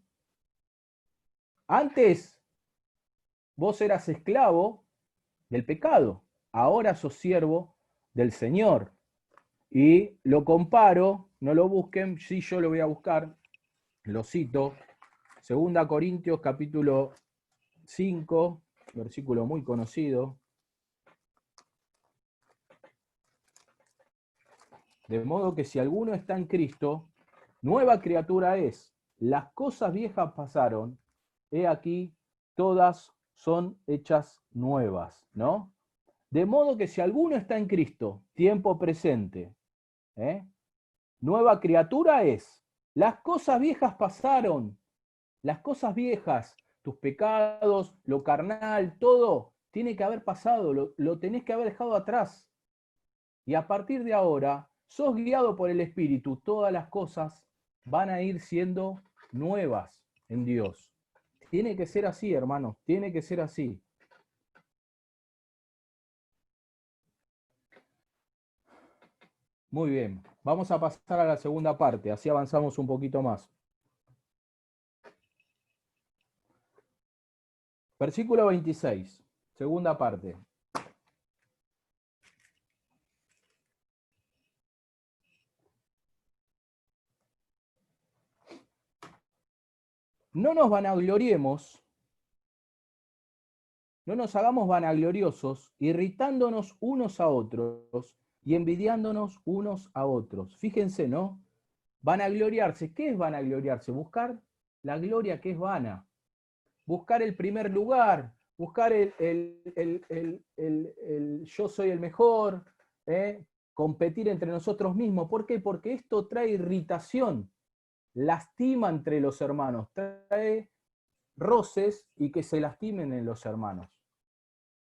Antes vos eras esclavo del pecado, ahora sos siervo del Señor. Y lo comparo, no lo busquen, sí yo lo voy a buscar, lo cito, 2 Corintios capítulo 5, versículo muy conocido. De modo que si alguno está en Cristo, nueva criatura es. Las cosas viejas pasaron, he aquí, todas son hechas nuevas, ¿no? De modo que si alguno está en Cristo, tiempo presente, nueva criatura es. Las cosas viejas pasaron, las cosas viejas, tus pecados, lo carnal, todo, tiene que haber pasado, lo tenés que haber dejado atrás. Y a partir de ahora, sos guiado por el Espíritu, todas las cosas van a ir siendo nuevas en Dios. Tiene que ser así, hermanos, tiene que ser así. Muy bien, vamos a pasar a la segunda parte, así avanzamos un poquito más. Versículo 26, segunda parte. No nos vanagloriemos, no nos hagamos vanagloriosos, irritándonos unos a otros y envidiándonos unos a otros. Fíjense, ¿no? Vanagloriarse. ¿Qué es vanagloriarse? Buscar la gloria que es vana. Buscar el primer lugar, buscar el yo soy el mejor, competir entre nosotros mismos. ¿Por qué? Porque esto trae irritación, lastima entre los hermanos, trae roces y que se lastimen en los hermanos,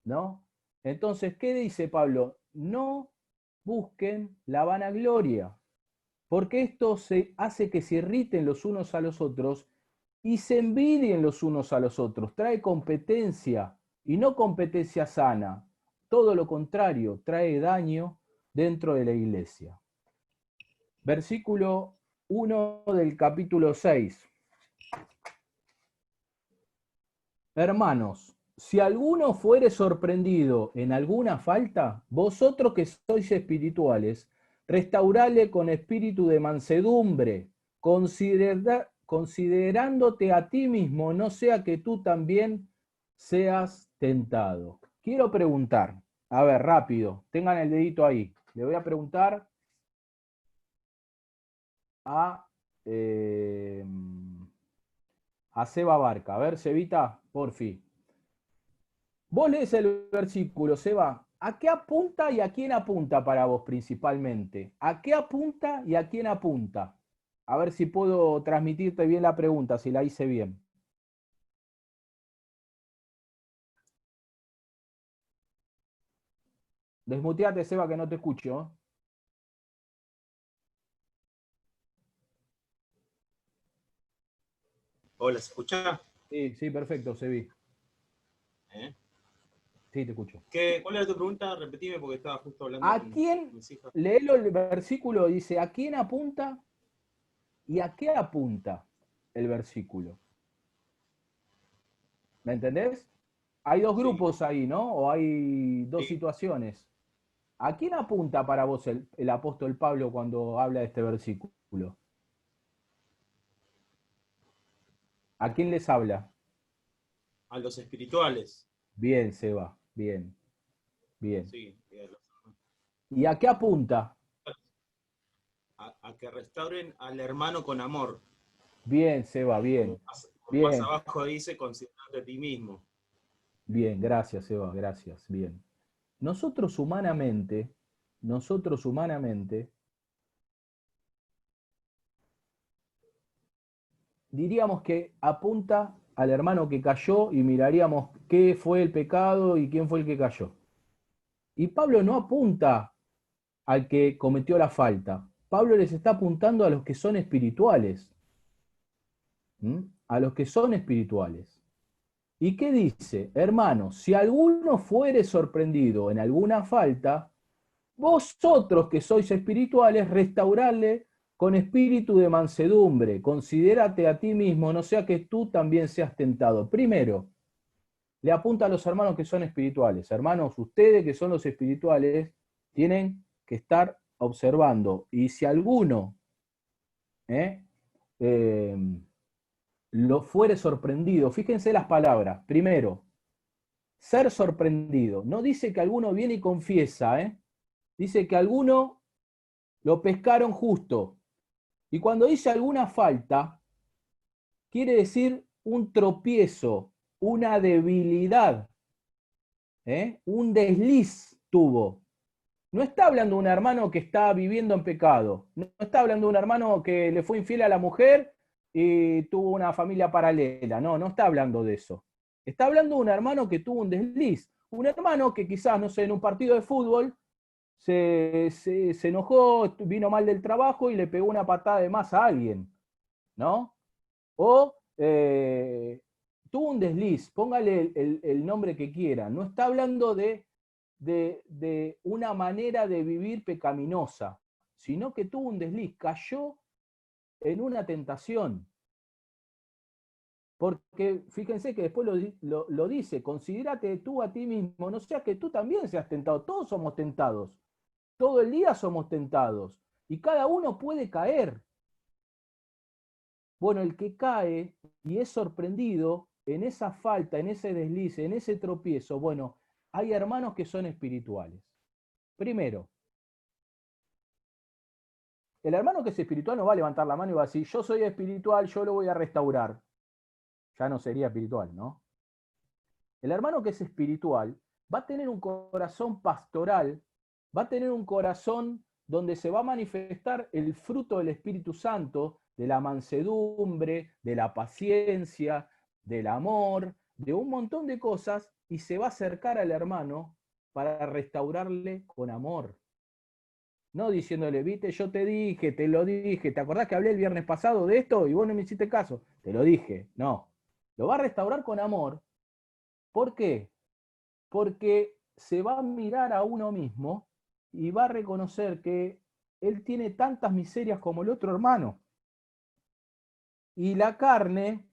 ¿no? Entonces, ¿qué dice Pablo? No busquen la vanagloria, porque esto hace que se irriten los unos a los otros y se envidien los unos a los otros, trae competencia y no competencia sana, todo lo contrario, trae daño dentro de la iglesia. Versículo 1 del capítulo 6. Hermanos, si alguno fuere sorprendido en alguna falta, vosotros que sois espirituales, restaurale con espíritu de mansedumbre, considerándote a ti mismo, no sea que tú también seas tentado. Quiero preguntar, a ver, rápido, tengan el dedito ahí. Le voy a preguntar a Seba Barca. A ver, Sebita, porfi. Vos lees el versículo, Seba. ¿A qué apunta y a quién apunta para vos principalmente? ¿A qué apunta y a quién apunta? A ver si puedo transmitirte bien la pregunta, si la hice bien. Desmuteate, Seba, que no te escucho. Hola, ¿se escucha? Sí, perfecto, Sebi. Sí, te escucho. ¿Cuál era tu pregunta? Repetime porque estaba justo hablando ¿A con quién? mis hijas. Léelo el versículo, dice, ¿a quién apunta y a qué apunta el versículo? ¿Me entendés? hay dos Sí. grupos ahí, ¿no? O hay dos situaciones. ¿A quién apunta para vos el apóstol Pablo cuando habla de este versículo? ¿A quién les habla? A los espirituales. Bien, Seba, bien, bien. Sí. ¿Y a qué apunta? A que restauren al hermano con amor. Bien, Seba, bien. Como más Bien, abajo dice, considerarte a ti mismo. bien, gracias, Seba, gracias, bien. Nosotros humanamente, diríamos que apunta al hermano que cayó y miraríamos qué fue el pecado y quién fue el que cayó. Y Pablo no apunta al que cometió la falta. Pablo les está apuntando a los que son espirituales. ¿Mm? A los que son espirituales. ¿Y qué dice? Hermanos, si alguno fuere sorprendido en alguna falta, vosotros que sois espirituales, restaurarle con espíritu de mansedumbre. Considérate a ti mismo, no sea que tú también seas tentado. Primero, le apunta a los hermanos que son espirituales. Hermanos, ustedes que son los espirituales, tienen que estar observando. Y si alguno ¿eh? Eh, lo fuere sorprendido, fíjense las palabras. Primero, ser sorprendido. No dice que alguno viene y confiesa, dice que alguno lo pescaron justo. Y cuando dice alguna falta, quiere decir un tropiezo, una debilidad, un desliz tuvo. No está hablando de un hermano que está viviendo en pecado. No está hablando de un hermano que le fue infiel a la mujer y tuvo una familia paralela. No, no está hablando de eso. Está hablando de un hermano que tuvo un desliz. Un hermano que quizás, no sé, en un partido de fútbol se enojó, vino mal del trabajo y le pegó una patada de más a alguien, ¿no? O tuvo un desliz, póngale el nombre que quiera. No está hablando de una manera de vivir pecaminosa, sino que tuvo un desliz, cayó en una tentación. Porque fíjense que después lo dice, considérate tú a ti mismo, no sea que tú también seas tentado, todos somos tentados, todo el día somos tentados, y cada uno puede caer. Bueno, el que cae y es sorprendido en esa falta, en ese desliz, en ese tropiezo, bueno, hay hermanos que son espirituales. Primero, el hermano que es espiritual no va a levantar la mano y va a decir, yo soy espiritual, yo lo voy a restaurar. Ya no sería espiritual, ¿no? El hermano que es espiritual va a tener un corazón pastoral, va a tener un corazón donde se va a manifestar el fruto del Espíritu Santo, de la mansedumbre, de la paciencia, del amor, de un montón de cosas, y se va a acercar al hermano para restaurarle con amor. No diciéndole, viste, yo te dije, te lo dije, ¿te acordás que hablé el viernes pasado de esto y vos no me hiciste caso? Te lo dije. No. Lo va a restaurar con amor. ¿Por qué? Porque se va a mirar a uno mismo y va a reconocer que él tiene tantas miserias como el otro hermano. Y la carne,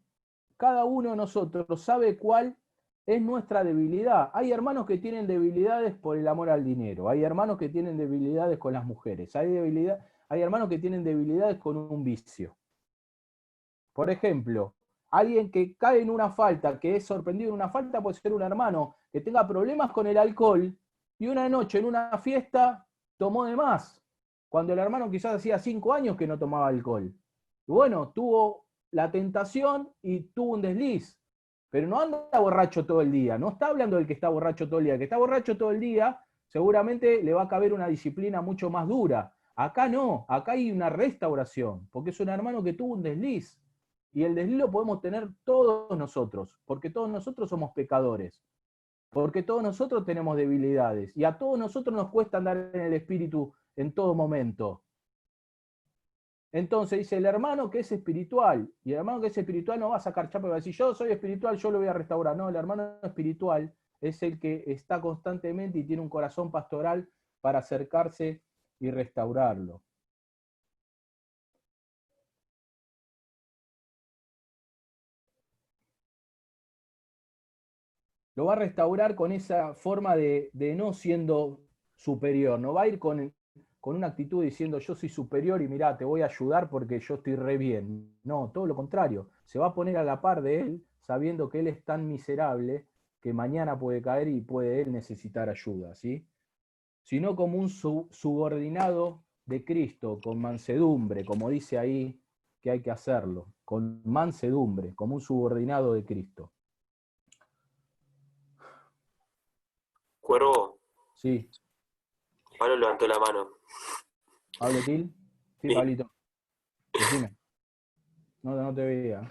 cada uno de nosotros sabe cuál es nuestra debilidad. Hay hermanos que tienen debilidades por el amor al dinero, hay hermanos que tienen debilidades con las mujeres, hay hermanos que tienen debilidades con un vicio. Por ejemplo, alguien que cae en una falta, que es sorprendido en una falta, puede ser un hermano que tenga problemas con el alcohol y una noche en una fiesta tomó de más, cuando el hermano quizás hacía 5 años que no tomaba alcohol. Y bueno, tuvo la tentación y tuvo un desliz, pero no anda borracho todo el día, no está hablando del que está borracho todo el día, el que está borracho todo el día seguramente le va a caber una disciplina mucho más dura. Acá no, acá hay una restauración, porque es un hermano que tuvo un desliz. Y el desliz lo podemos tener todos nosotros, porque todos nosotros somos pecadores, porque todos nosotros tenemos debilidades, y a todos nosotros nos cuesta andar en el espíritu en todo momento. Entonces dice, el hermano que es espiritual, y el hermano que es espiritual no va a sacar chapa y va a decir, yo soy espiritual, yo lo voy a restaurar. No, el hermano espiritual es el que está constantemente y tiene un corazón pastoral para acercarse y restaurarlo. lo va a restaurar con esa forma de no siendo superior, no va a ir con una actitud diciendo yo soy superior y mirá, te voy a ayudar porque yo estoy re bien. No, todo lo contrario, se va a poner a la par de él sabiendo que él es tan miserable que mañana puede caer y puede él necesitar ayuda, ¿sí? Sino como un subordinado de Cristo, con mansedumbre, como dice ahí que hay que hacerlo, con mansedumbre, como un subordinado de Cristo. Cuervo, Sí. Pablo levantó la mano. ¿Pablo Til? Sí, Sí. Pablito. Decime. No te veía.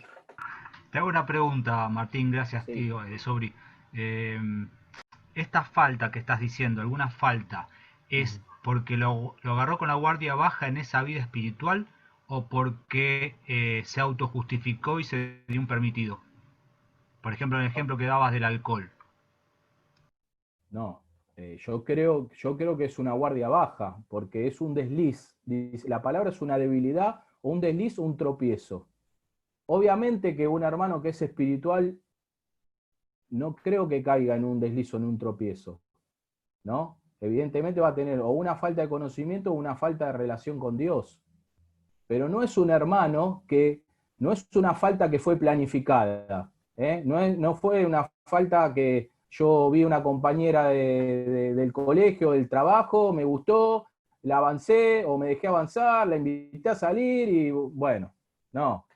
Te hago una pregunta, Martín, gracias, Sí. tío, Sobri. Esta falta que estás diciendo, alguna falta, ¿es porque lo agarró con la guardia baja en esa vida espiritual o porque se autojustificó y se dio un permitido? Por ejemplo, el ejemplo que dabas del alcohol. No, yo creo que es una guardia baja, porque es un desliz. La palabra es una debilidad, o un desliz o un tropiezo. Obviamente que un hermano que es espiritual no creo que caiga en un desliz o en un tropiezo, ¿no? Evidentemente va a tener o una falta de conocimiento o una falta de relación con Dios. Pero no es un hermano que, no es una falta que fue planificada, ¿eh? No fue una falta que yo vi una compañera del colegio, del trabajo, me gustó, la avancé o me dejé avanzar, la invité a salir y bueno, no.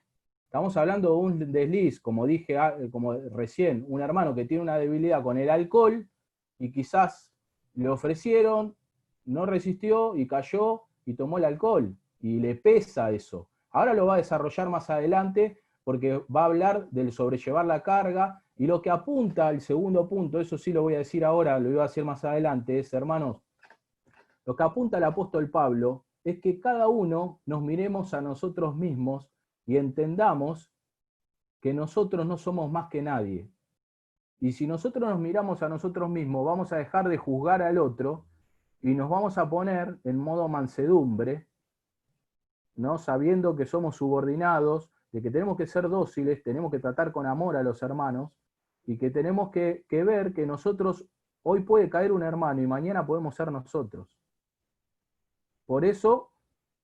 Estamos hablando de un desliz, como dije como recién, un hermano que tiene una debilidad con el alcohol y quizás le ofrecieron, no resistió y cayó y tomó el alcohol y le pesa eso. Ahora lo va a desarrollar más adelante porque va a hablar del sobrellevar la carga y lo que apunta al segundo punto, eso sí lo voy a decir ahora, lo iba a decir más adelante, es, hermanos, lo que apunta el apóstol Pablo es que cada uno nos miremos a nosotros mismos y entendamos que nosotros no somos más que nadie. Y si nosotros nos miramos a nosotros mismos, vamos a dejar de juzgar al otro y nos vamos a poner en modo mansedumbre, ¿no? Sabiendo que somos subordinados, de que tenemos que ser dóciles, tenemos que tratar con amor a los hermanos y que tenemos que ver que nosotros, hoy puede caer un hermano y mañana podemos ser nosotros. Por eso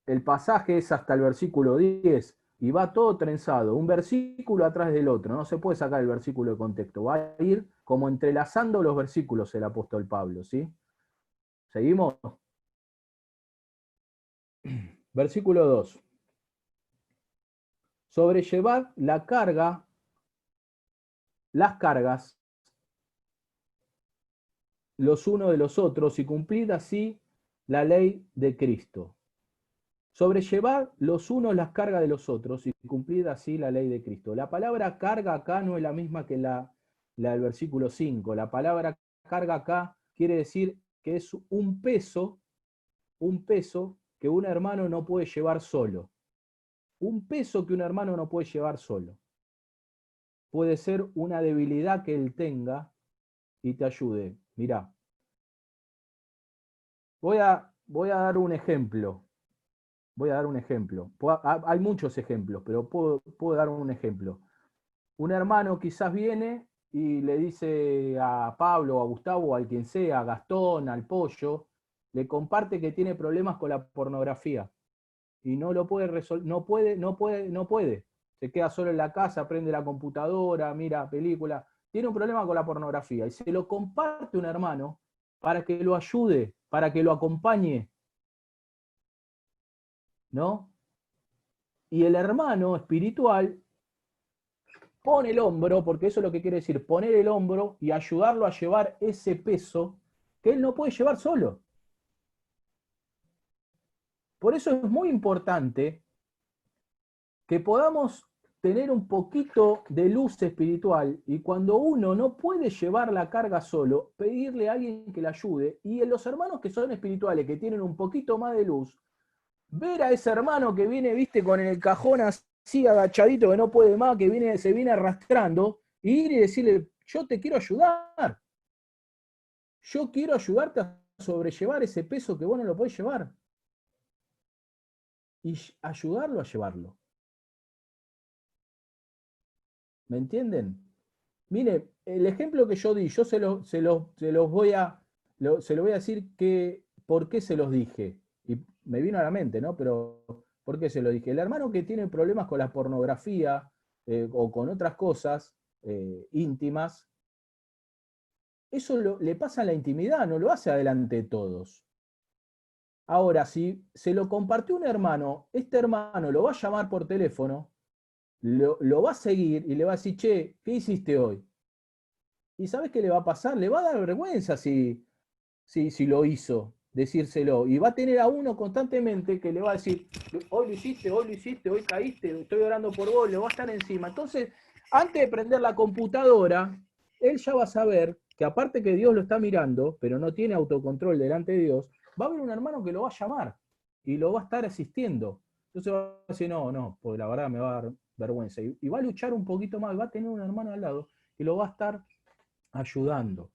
el pasaje es hasta el versículo 10 y va todo trenzado, un versículo atrás del otro, no se puede sacar el versículo de contexto, va a ir como entrelazando los versículos el apóstol Pablo, ¿sí? ¿Seguimos? Versículo 2. Sobrellevad la carga, las cargas, los unos de los otros y cumplid así la ley de Cristo. Sobrellevad los unos las cargas de los otros y cumplid así la ley de Cristo. La palabra carga acá no es la misma que la del versículo 5. La palabra carga acá quiere decir que es un peso que un hermano no puede llevar solo. Un peso que un hermano no puede llevar solo. Puede ser una debilidad que él tenga y te ayude. Mirá, voy a dar un ejemplo. Hay muchos ejemplos, pero puedo dar un ejemplo. Un hermano quizás viene y le dice a Pablo, a Gustavo, al quien sea, a Gastón, al Pollo, le comparte que tiene problemas con la pornografía y no lo puede resolver, no puede. Se queda solo en la casa, prende la computadora, mira película, tiene un problema con la pornografía y se lo comparte un hermano para que lo ayude, para que lo acompañe, ¿no? Y el hermano espiritual pone el hombro, porque eso es lo que quiere decir, poner el hombro y ayudarlo a llevar ese peso que él no puede llevar solo. Por eso es muy importante que podamos tener un poquito de luz espiritual y cuando uno no puede llevar la carga solo, pedirle a alguien que le ayude y en los hermanos que son espirituales, que tienen un poquito más de luz, ver a ese hermano que viene, viste, con el cajón así agachadito, que no puede más, que se viene arrastrando, y ir y decirle, yo te quiero ayudar. Yo quiero ayudarte a sobrellevar ese peso que vos no lo podés llevar. Y ayudarlo a llevarlo. ¿Me entienden? Mire, el ejemplo que yo di, yo se los voy a, se lo voy a decir que, por qué se los dije. Y me vino a la mente, ¿no? Pero, ¿por qué se lo dije? El hermano que tiene problemas con la pornografía o con otras cosas íntimas, eso le pasa en la intimidad, no lo hace adelante de todos. Ahora, si se lo compartió un hermano, este hermano lo va a llamar por teléfono, lo va a seguir y le va a decir, che, ¿qué hiciste hoy? ¿Y sabes qué le va a pasar? Le va a dar vergüenza si lo hizo, decírselo. Y va a tener a uno constantemente que le va a decir, hoy lo hiciste, hoy caíste, estoy orando por vos, le va a estar encima. Entonces, antes de prender la computadora, él ya va a saber que aparte que Dios lo está mirando, pero no tiene autocontrol delante de Dios, va a haber un hermano que lo va a llamar y lo va a estar asistiendo. Entonces va a decir, no, pues la verdad me va a dar vergüenza. Y va a luchar un poquito más, va a tener un hermano al lado que lo va a estar ayudando.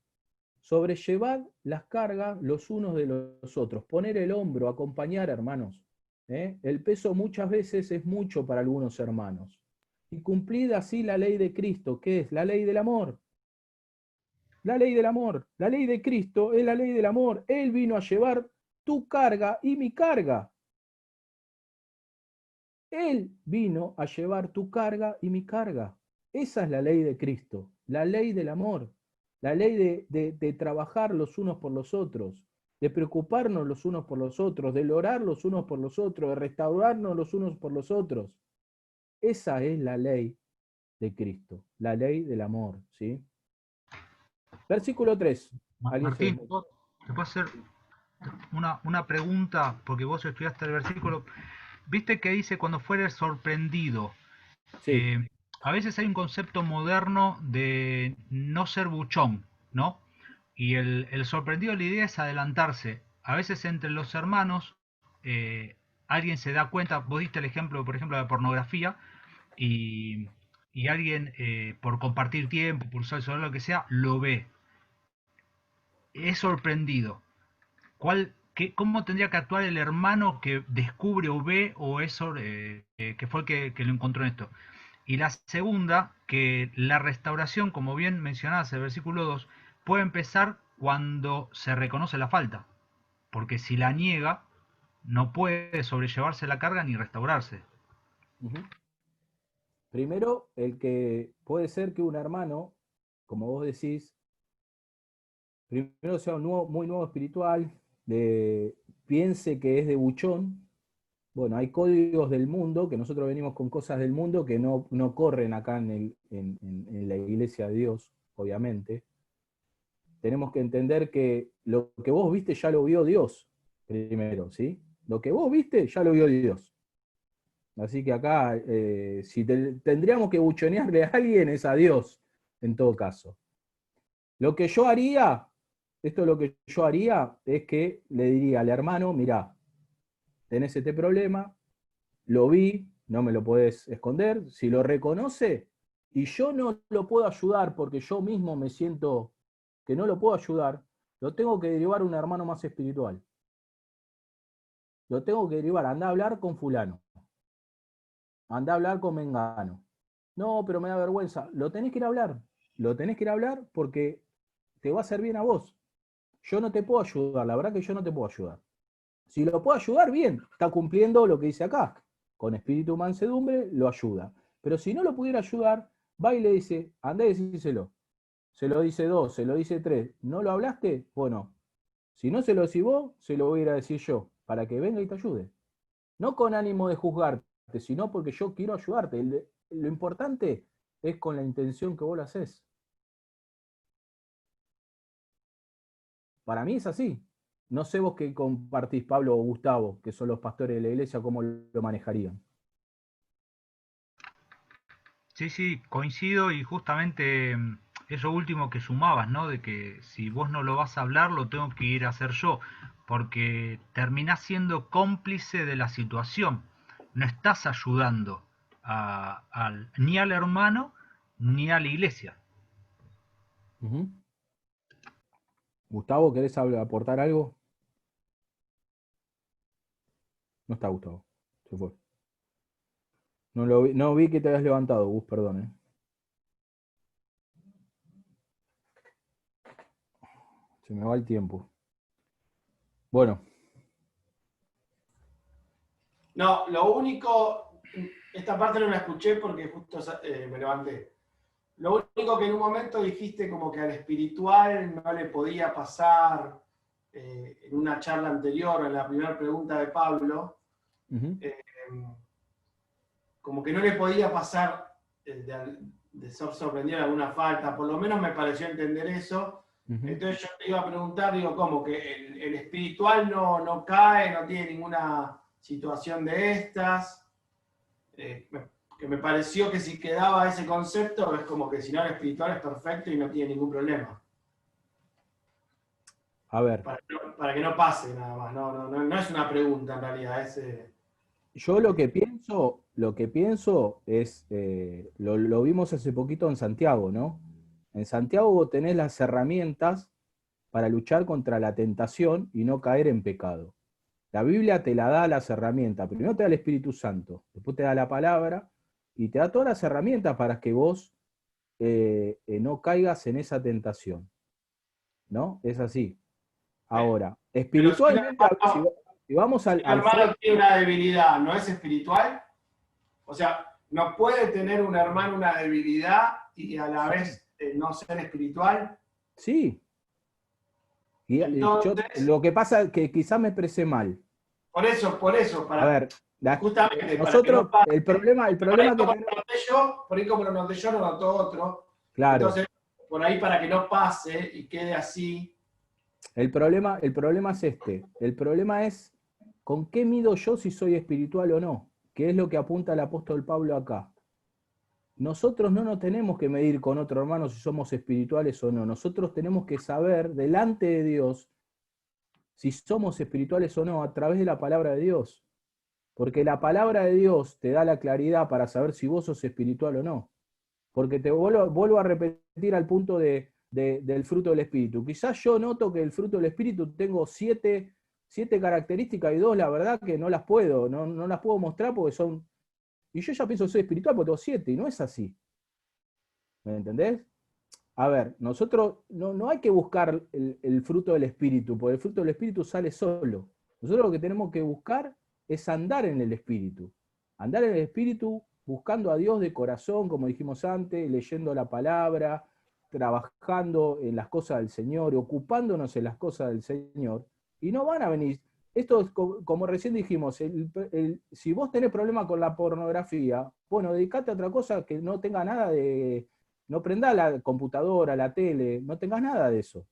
Sobrellevar las cargas los unos de los otros, poner el hombro, acompañar, hermanos. El peso muchas veces es mucho para algunos hermanos. Y cumplida así la ley de Cristo, que es la ley del amor. La ley del amor, la ley de Cristo es la ley del amor. Él vino a llevar tu carga y mi carga. Él vino a llevar tu carga y mi carga. Esa es la ley de Cristo, la ley del amor, la ley de trabajar los unos por los otros, de preocuparnos los unos por los otros, de orar los unos por los otros, de restaurarnos los unos por los otros. Esa es la ley de Cristo, la ley del amor, ¿sí? Versículo 3. Martín, te puedo hacer una pregunta, porque vos estudiaste el versículo. Viste que dice cuando fueres sorprendido. Sí. A veces hay un concepto moderno de no ser buchón, ¿no? Y el sorprendido, la idea es adelantarse. A veces entre los hermanos alguien se da cuenta, vos diste el ejemplo, por ejemplo, de la pornografía, y, y alguien por compartir tiempo, por usar el celular, lo que sea, lo ve. Es sorprendido. ¿Cómo tendría que actuar el hermano que descubre o ve o eso que fue el que lo encontró en esto? Y la segunda, que la restauración, como bien mencionabas en el versículo 2, puede empezar cuando se reconoce la falta, porque si la niega, no puede sobrellevarse la carga ni restaurarse. Primero, el que puede ser que un hermano, como vos decís, primero sea muy nuevo espiritual, piense que es de buchón. Bueno, hay códigos del mundo, que nosotros venimos con cosas del mundo que no corren acá en la iglesia de Dios, obviamente. Tenemos que entender que lo que vos viste ya lo vio Dios, primero, ¿sí? Lo que vos viste ya lo vio Dios. Así que acá, si tendríamos que buchonearle a alguien es a Dios, en todo caso. Lo que yo haría, esto es lo que yo haría, es que le diría al hermano, mirá, tenés este problema, lo vi, no me lo podés esconder, si lo reconoce y yo no lo puedo ayudar porque yo mismo me siento que no lo puedo ayudar, lo tengo que derivar a un hermano más espiritual. Lo tengo que derivar, anda a hablar con fulano, anda a hablar con mengano. No, pero me da vergüenza. Lo tenés que ir a hablar, lo tenés que ir a hablar porque te va a hacer bien a vos. Yo no te puedo ayudar, la verdad que yo no te puedo ayudar. Si lo puedo ayudar, bien, está cumpliendo lo que dice acá. Con espíritu mansedumbre lo ayuda. Pero si no lo pudiera ayudar, va y le dice, andá y decíselo. Se lo dice 2, se lo dice 3. ¿No lo hablaste? Bueno, si no se lo decís vos, se lo voy a ir a decir yo, para que venga y te ayude. No con ánimo de juzgarte, sino porque yo quiero ayudarte. Lo importante es con la intención que vos lo haces. Para mí es así. No sé vos qué compartís, Pablo o Gustavo, que son los pastores de la iglesia, cómo lo manejarían. Sí, coincido y justamente eso último que sumabas, ¿no? De que si vos no lo vas a hablar, lo tengo que ir a hacer yo, porque terminás siendo cómplice de la situación. No estás ayudando ni al hermano ni a la iglesia. Gustavo, ¿querés aportar algo? No está Gustavo, se fue. No vi que te habías levantado, Gus, perdón. Se me va el tiempo. Bueno. No, lo único, esta parte no la escuché porque justo me levanté. Lo único que en un momento dijiste como que al espiritual no le podía pasar, en una charla anterior, en la primera pregunta de Pablo, como que no le podía pasar de ser sorprendido en alguna falta, por lo menos me pareció entender eso. Entonces yo te iba a preguntar, digo, ¿cómo? Que el espiritual no cae, no tiene ninguna situación de estas, que me pareció que si quedaba ese concepto es como que si no el espiritual es perfecto y no tiene ningún problema. A ver. Para que no pase nada más, no es una pregunta en realidad, es... Yo lo que pienso es, lo vimos hace poquito en Santiago, ¿no? En Santiago vos tenés las herramientas para luchar contra la tentación y no caer en pecado. La Biblia te la da las herramientas. Primero te da el Espíritu Santo, después te da la palabra y te da todas las herramientas para que vos no caigas en esa tentación. ¿No? Es así. Ahora, espiritualmente, si vamos al... Si un hermano tiene una debilidad, ¿no es espiritual? O sea, ¿no puede tener un hermano una debilidad y a la vez no ser espiritual? Sí. Y entonces, lo que pasa es que quizás me expresé mal. Por eso, para... A ver, justamente nosotros, para que no el problema que por ahí como lo noté yo, lo notó otro. Claro. Entonces, por ahí para que no pase y quede así. El problema es este. El problema es con qué mido yo si soy espiritual o no, que es lo que apunta el apóstol Pablo acá. Nosotros no nos tenemos que medir con otro hermano si somos espirituales o no. Nosotros tenemos que saber delante de Dios si somos espirituales o no a través de la palabra de Dios. Porque la palabra de Dios te da la claridad para saber si vos sos espiritual o no. Porque te vuelvo a repetir al punto del fruto del Espíritu. Quizás yo noto que el fruto del Espíritu tengo 7 características y 2, la verdad que no las puedo mostrar porque son... Y yo ya pienso que soy espiritual porque tengo 7 y no es así. ¿Me entendés? A ver, nosotros no hay que buscar el fruto del Espíritu, porque el fruto del Espíritu sale solo. Nosotros lo que tenemos que buscar es andar en el Espíritu. Andar en el Espíritu buscando a Dios de corazón, como dijimos antes, leyendo la palabra, trabajando en las cosas del Señor, ocupándonos en las cosas del Señor, y no van a venir. Esto es como recién dijimos, si vos tenés problema con la pornografía, bueno, dedicate a otra cosa que no tenga nada de... No prendás la computadora, la tele, no tengas nada de eso.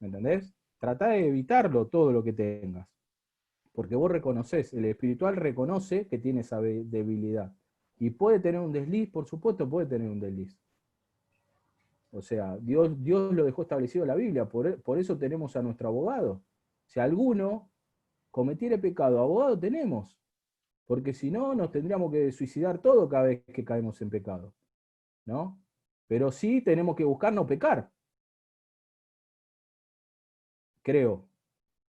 ¿Me entendés? Tratá de evitarlo todo lo que tengas. Porque vos reconocés, el espiritual reconoce que tiene esa debilidad. Y puede tener un desliz, por supuesto puede tener un desliz. O sea, Dios lo dejó establecido en la Biblia, por eso tenemos a nuestro abogado. Si alguno cometiere pecado, abogado tenemos. Porque si no, nos tendríamos que suicidar todo cada vez que caemos en pecado. ¿No? Pero sí tenemos que buscar no pecar. Creo.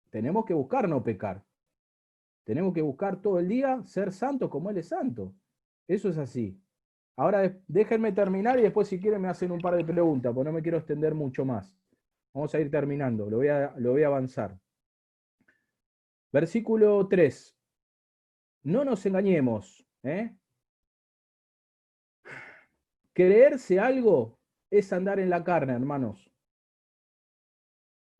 Tenemos que buscar no pecar. Tenemos que buscar todo el día ser santos como Él es santo. Eso es así. Ahora déjenme terminar y después si quieren me hacen un par de preguntas, porque no me quiero extender mucho más. Vamos a ir terminando, lo voy a avanzar. Versículo 3. No nos engañemos. Creerse algo es andar en la carne, hermanos.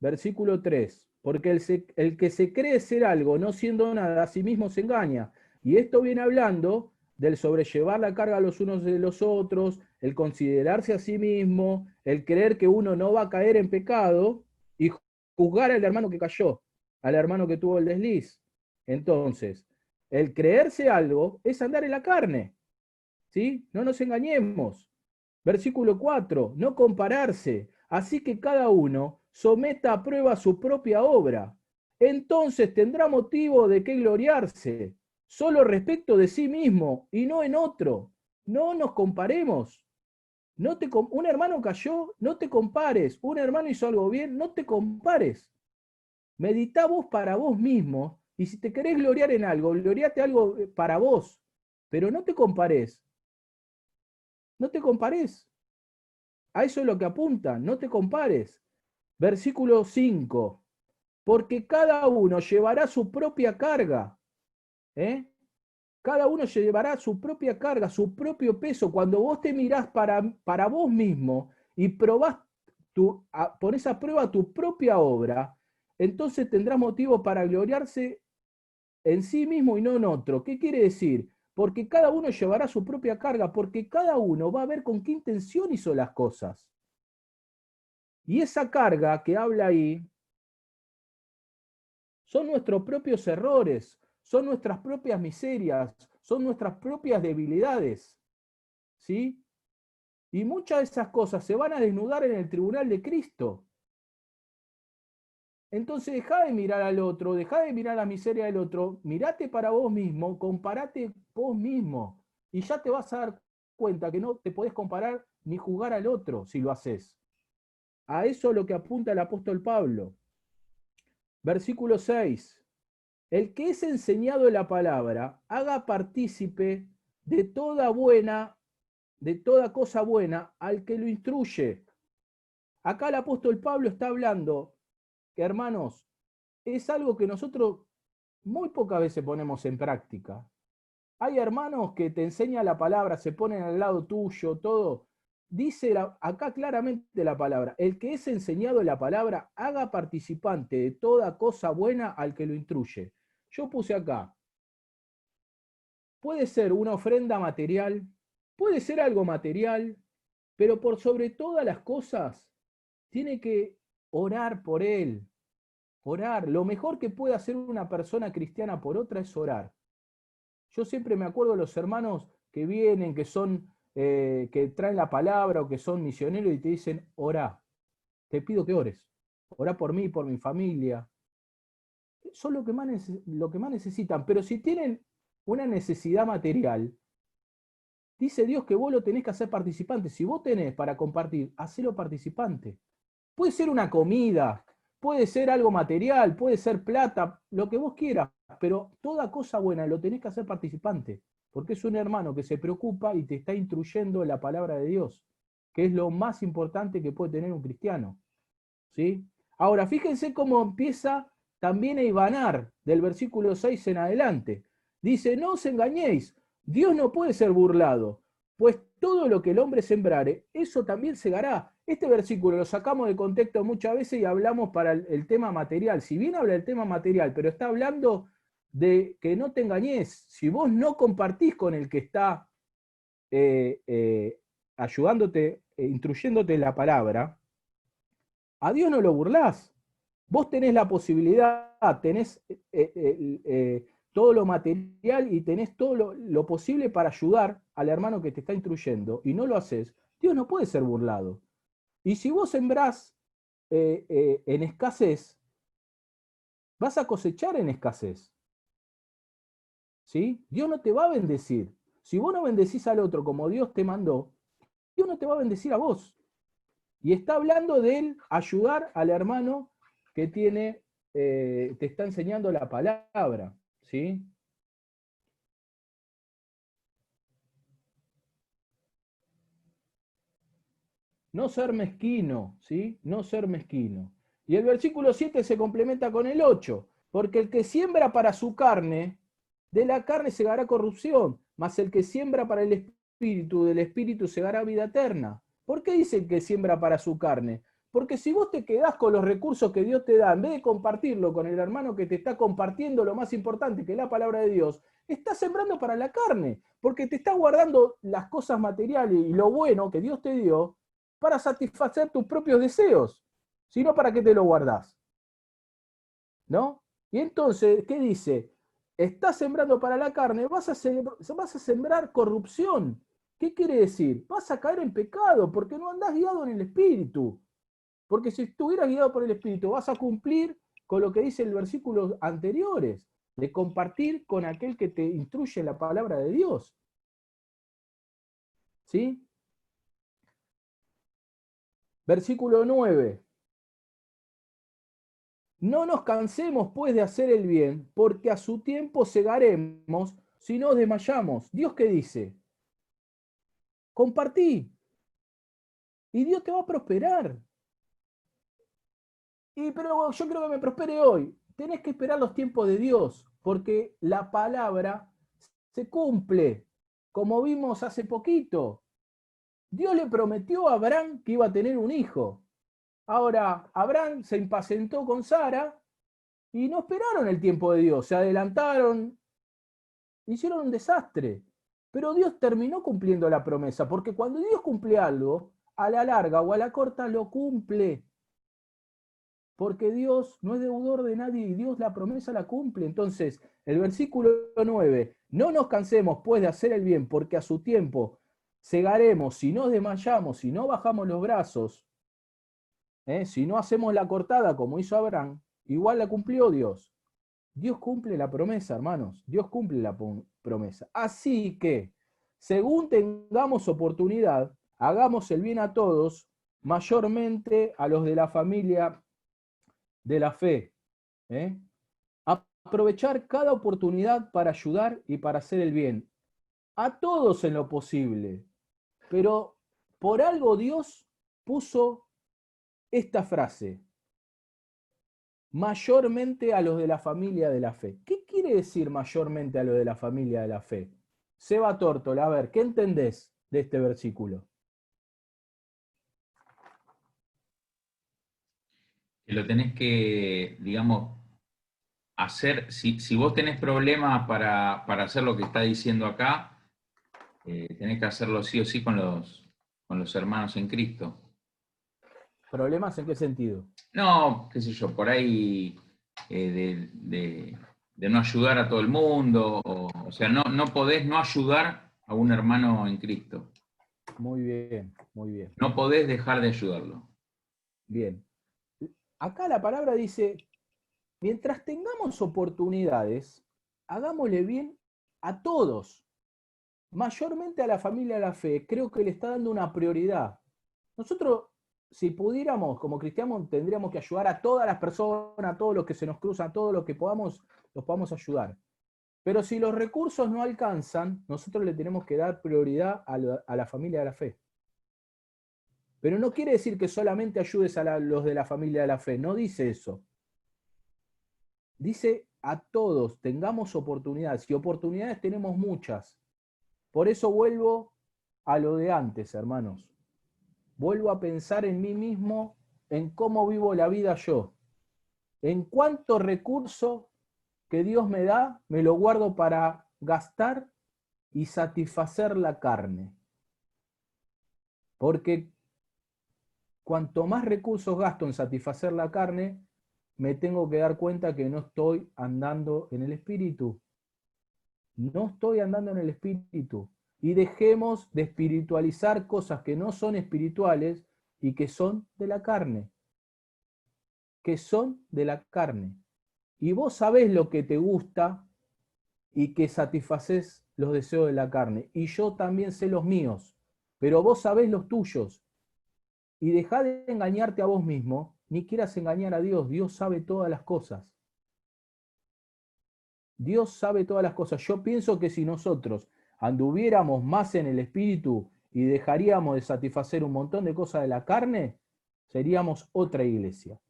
Versículo 3. Porque el que se cree ser algo, no siendo nada, a sí mismo se engaña. Y esto viene hablando del sobrellevar la carga los unos de los otros, el considerarse a sí mismo, el creer que uno no va a caer en pecado y juzgar al hermano que cayó, al hermano que tuvo el desliz. Entonces, el creerse algo es andar en la carne. ¿Sí? No nos engañemos. Versículo 4, no compararse. Así que cada uno someta a prueba su propia obra. Entonces tendrá motivo de qué gloriarse, solo respecto de sí mismo y no en otro. No nos comparemos. Un hermano cayó, no te compares. Un hermano hizo algo bien, no te compares. Meditá vos para vos mismo, y si te querés gloriar en algo, gloriate algo para vos, pero no te compares. No te compares. A eso es lo que apunta, no te compares. Versículo 5. Porque cada uno llevará su propia carga. Cada uno llevará su propia carga, su propio peso. Cuando vos te mirás para vos mismo y ponés a prueba tu propia obra, entonces tendrás motivo para gloriarse en sí mismo y no en otro. ¿Qué quiere decir? Porque cada uno llevará su propia carga, porque cada uno va a ver con qué intención hizo las cosas. Y esa carga que habla ahí son nuestros propios errores, son nuestras propias miserias, son nuestras propias debilidades. ¿Sí? Y muchas de esas cosas se van a desnudar en el tribunal de Cristo. Entonces dejá de mirar al otro, dejá de mirar la miseria del otro, mirate para vos mismo, comparate vos mismo. Y ya te vas a dar cuenta que no te podés comparar ni jugar al otro si lo haces. A eso es lo que apunta el apóstol Pablo. Versículo 6. El que es enseñado en la palabra, haga partícipe de toda cosa buena al que lo instruye. Acá el apóstol Pablo está hablando que, hermanos, es algo que nosotros muy pocas veces ponemos en práctica. Hay hermanos que te enseñan la palabra, se ponen al lado tuyo, todo. Dice acá claramente la palabra, el que es enseñado en la palabra, haga participante de toda cosa buena al que lo instruye. Yo puse acá, puede ser una ofrenda material, puede ser algo material, pero por sobre todas las cosas, tiene que orar por él. Orar. Lo mejor que puede hacer una persona cristiana por otra es orar. Yo siempre me acuerdo de los hermanos que vienen, que son, que traen la palabra o que son misioneros y te dicen, orá. Te pido que ores. Orá por mí, por mi familia. Son lo que más necesitan. Pero si tienen una necesidad material, dice Dios que vos lo tenés que hacer participante. Si vos tenés para compartir, hacelo participante. Puede ser una comida, puede ser algo material, puede ser plata, lo que vos quieras, pero toda cosa buena lo tenés que hacer participante, porque es un hermano que se preocupa y te está instruyendo en la palabra de Dios, que es lo más importante que puede tener un cristiano. ¿Sí? Ahora, fíjense cómo empieza también a hilvanar del versículo 6 en adelante. Dice, no os engañéis, Dios no puede ser burlado, pues todo lo que el hombre sembrare, eso también segará. Este versículo lo sacamos de contexto muchas veces y hablamos para el tema material. Si bien habla del tema material, pero está hablando de que no te engañes. Si vos no compartís con el que está ayudándote, instruyéndote en la palabra, a Dios no lo burlás. Vos tenés la posibilidad, tenés todo lo material y tenés todo lo posible para ayudar al hermano que te está instruyendo y no lo haces, Dios no puede ser burlado. Y si vos sembrás en escasez, vas a cosechar en escasez. ¿Sí? Dios no te va a bendecir. Si vos no bendecís al otro como Dios te mandó, Dios no te va a bendecir a vos. Y está hablando de él ayudar al hermano que te está enseñando la palabra. ¿Sí? No ser mezquino, ¿sí? No ser mezquino. Y el versículo 7 se complementa con el 8, porque el que siembra para su carne, de la carne segará corrupción, mas el que siembra para el espíritu, del espíritu segará vida eterna. ¿Por qué dice el que siembra para su carne? Porque si vos te quedás con los recursos que Dios te da, en vez de compartirlo con el hermano que te está compartiendo lo más importante, que es la palabra de Dios, estás sembrando para la carne, porque te estás guardando las cosas materiales y lo bueno que Dios te dio para satisfacer tus propios deseos, sino para qué te lo guardás. ¿No? Y entonces, ¿qué dice? Estás sembrando para la carne, vas a sembrar corrupción. ¿Qué quiere decir? Vas a caer en pecado porque no andás guiado en el Espíritu. Porque si estuvieras guiado por el Espíritu, vas a cumplir con lo que dice el versículo anteriores, de compartir con aquel que te instruye la palabra de Dios. ¿Sí? Versículo 9. No nos cansemos pues de hacer el bien, porque a su tiempo segaremos si no desmayamos. ¿Dios qué dice? Compartí. Y Dios te va a prosperar. pero yo creo que me prospere hoy. Tenés que esperar los tiempos de Dios, porque la palabra se cumple, como vimos hace poquito. Dios le prometió a Abraham que iba a tener un hijo. Ahora, Abraham se impacientó con Sara y no esperaron el tiempo de Dios, se adelantaron, hicieron un desastre. Pero Dios terminó cumpliendo la promesa, porque cuando Dios cumple algo, a la larga o a la corta lo cumple. Porque Dios no es deudor de nadie y Dios la promesa la cumple. Entonces, el versículo 9, no nos cansemos pues de hacer el bien, porque a su tiempo segaremos, si no desmayamos, si no bajamos los brazos, si no hacemos la cortada como hizo Abraham, igual la cumplió Dios. Dios cumple la promesa, hermanos. Dios cumple la promesa. Así que, según tengamos oportunidad, hagamos el bien a todos, mayormente a los de la familia de la fe. Aprovechar cada oportunidad para ayudar y para hacer el bien. A todos en lo posible. Pero por algo Dios puso esta frase. Mayormente a los de la familia de la fe. ¿Qué quiere decir mayormente a los de la familia de la fe? Seba Tórtola, a ver, ¿qué entendés de este versículo? Que lo tenés que, digamos, hacer, si vos tenés problemas para hacer lo que está diciendo acá, tenés que hacerlo sí o sí con los hermanos en Cristo. ¿Problemas en qué sentido? No, qué sé yo, por ahí de no ayudar a todo el mundo, o sea, no podés no ayudar a un hermano en Cristo. Muy bien, muy bien. No podés dejar de ayudarlo. Bien. Acá la palabra dice, mientras tengamos oportunidades, hagámosle bien a todos, mayormente a la familia de la fe. Creo que le está dando una prioridad. Nosotros, si pudiéramos, como cristianos, tendríamos que ayudar a todas las personas, a todos los que se nos cruzan, a todos los que podamos, los podamos ayudar. Pero si los recursos no alcanzan, nosotros le tenemos que dar prioridad a la familia de la fe. Pero no quiere decir que solamente ayudes a los de la familia de la fe, no dice eso. Dice a todos, tengamos oportunidades, y oportunidades tenemos muchas. Por eso vuelvo a lo de antes, hermanos. Vuelvo a pensar en mí mismo, en cómo vivo la vida yo. En cuánto recurso que Dios me da, me lo guardo para gastar y satisfacer la carne. Porque cuanto más recursos gasto en satisfacer la carne, me tengo que dar cuenta que no estoy andando en el Espíritu. No estoy andando en el Espíritu. Y dejemos de espiritualizar cosas que no son espirituales y que son de la carne. Que son de la carne. Y vos sabés lo que te gusta y que satisfaces los deseos de la carne. Y yo también sé los míos. Pero vos sabés los tuyos. Y dejá de engañarte a vos mismo, ni quieras engañar a Dios. Dios sabe todas las cosas. Dios sabe todas las cosas. Yo pienso que si nosotros anduviéramos más en el Espíritu y dejaríamos de satisfacer un montón de cosas de la carne, seríamos otra iglesia.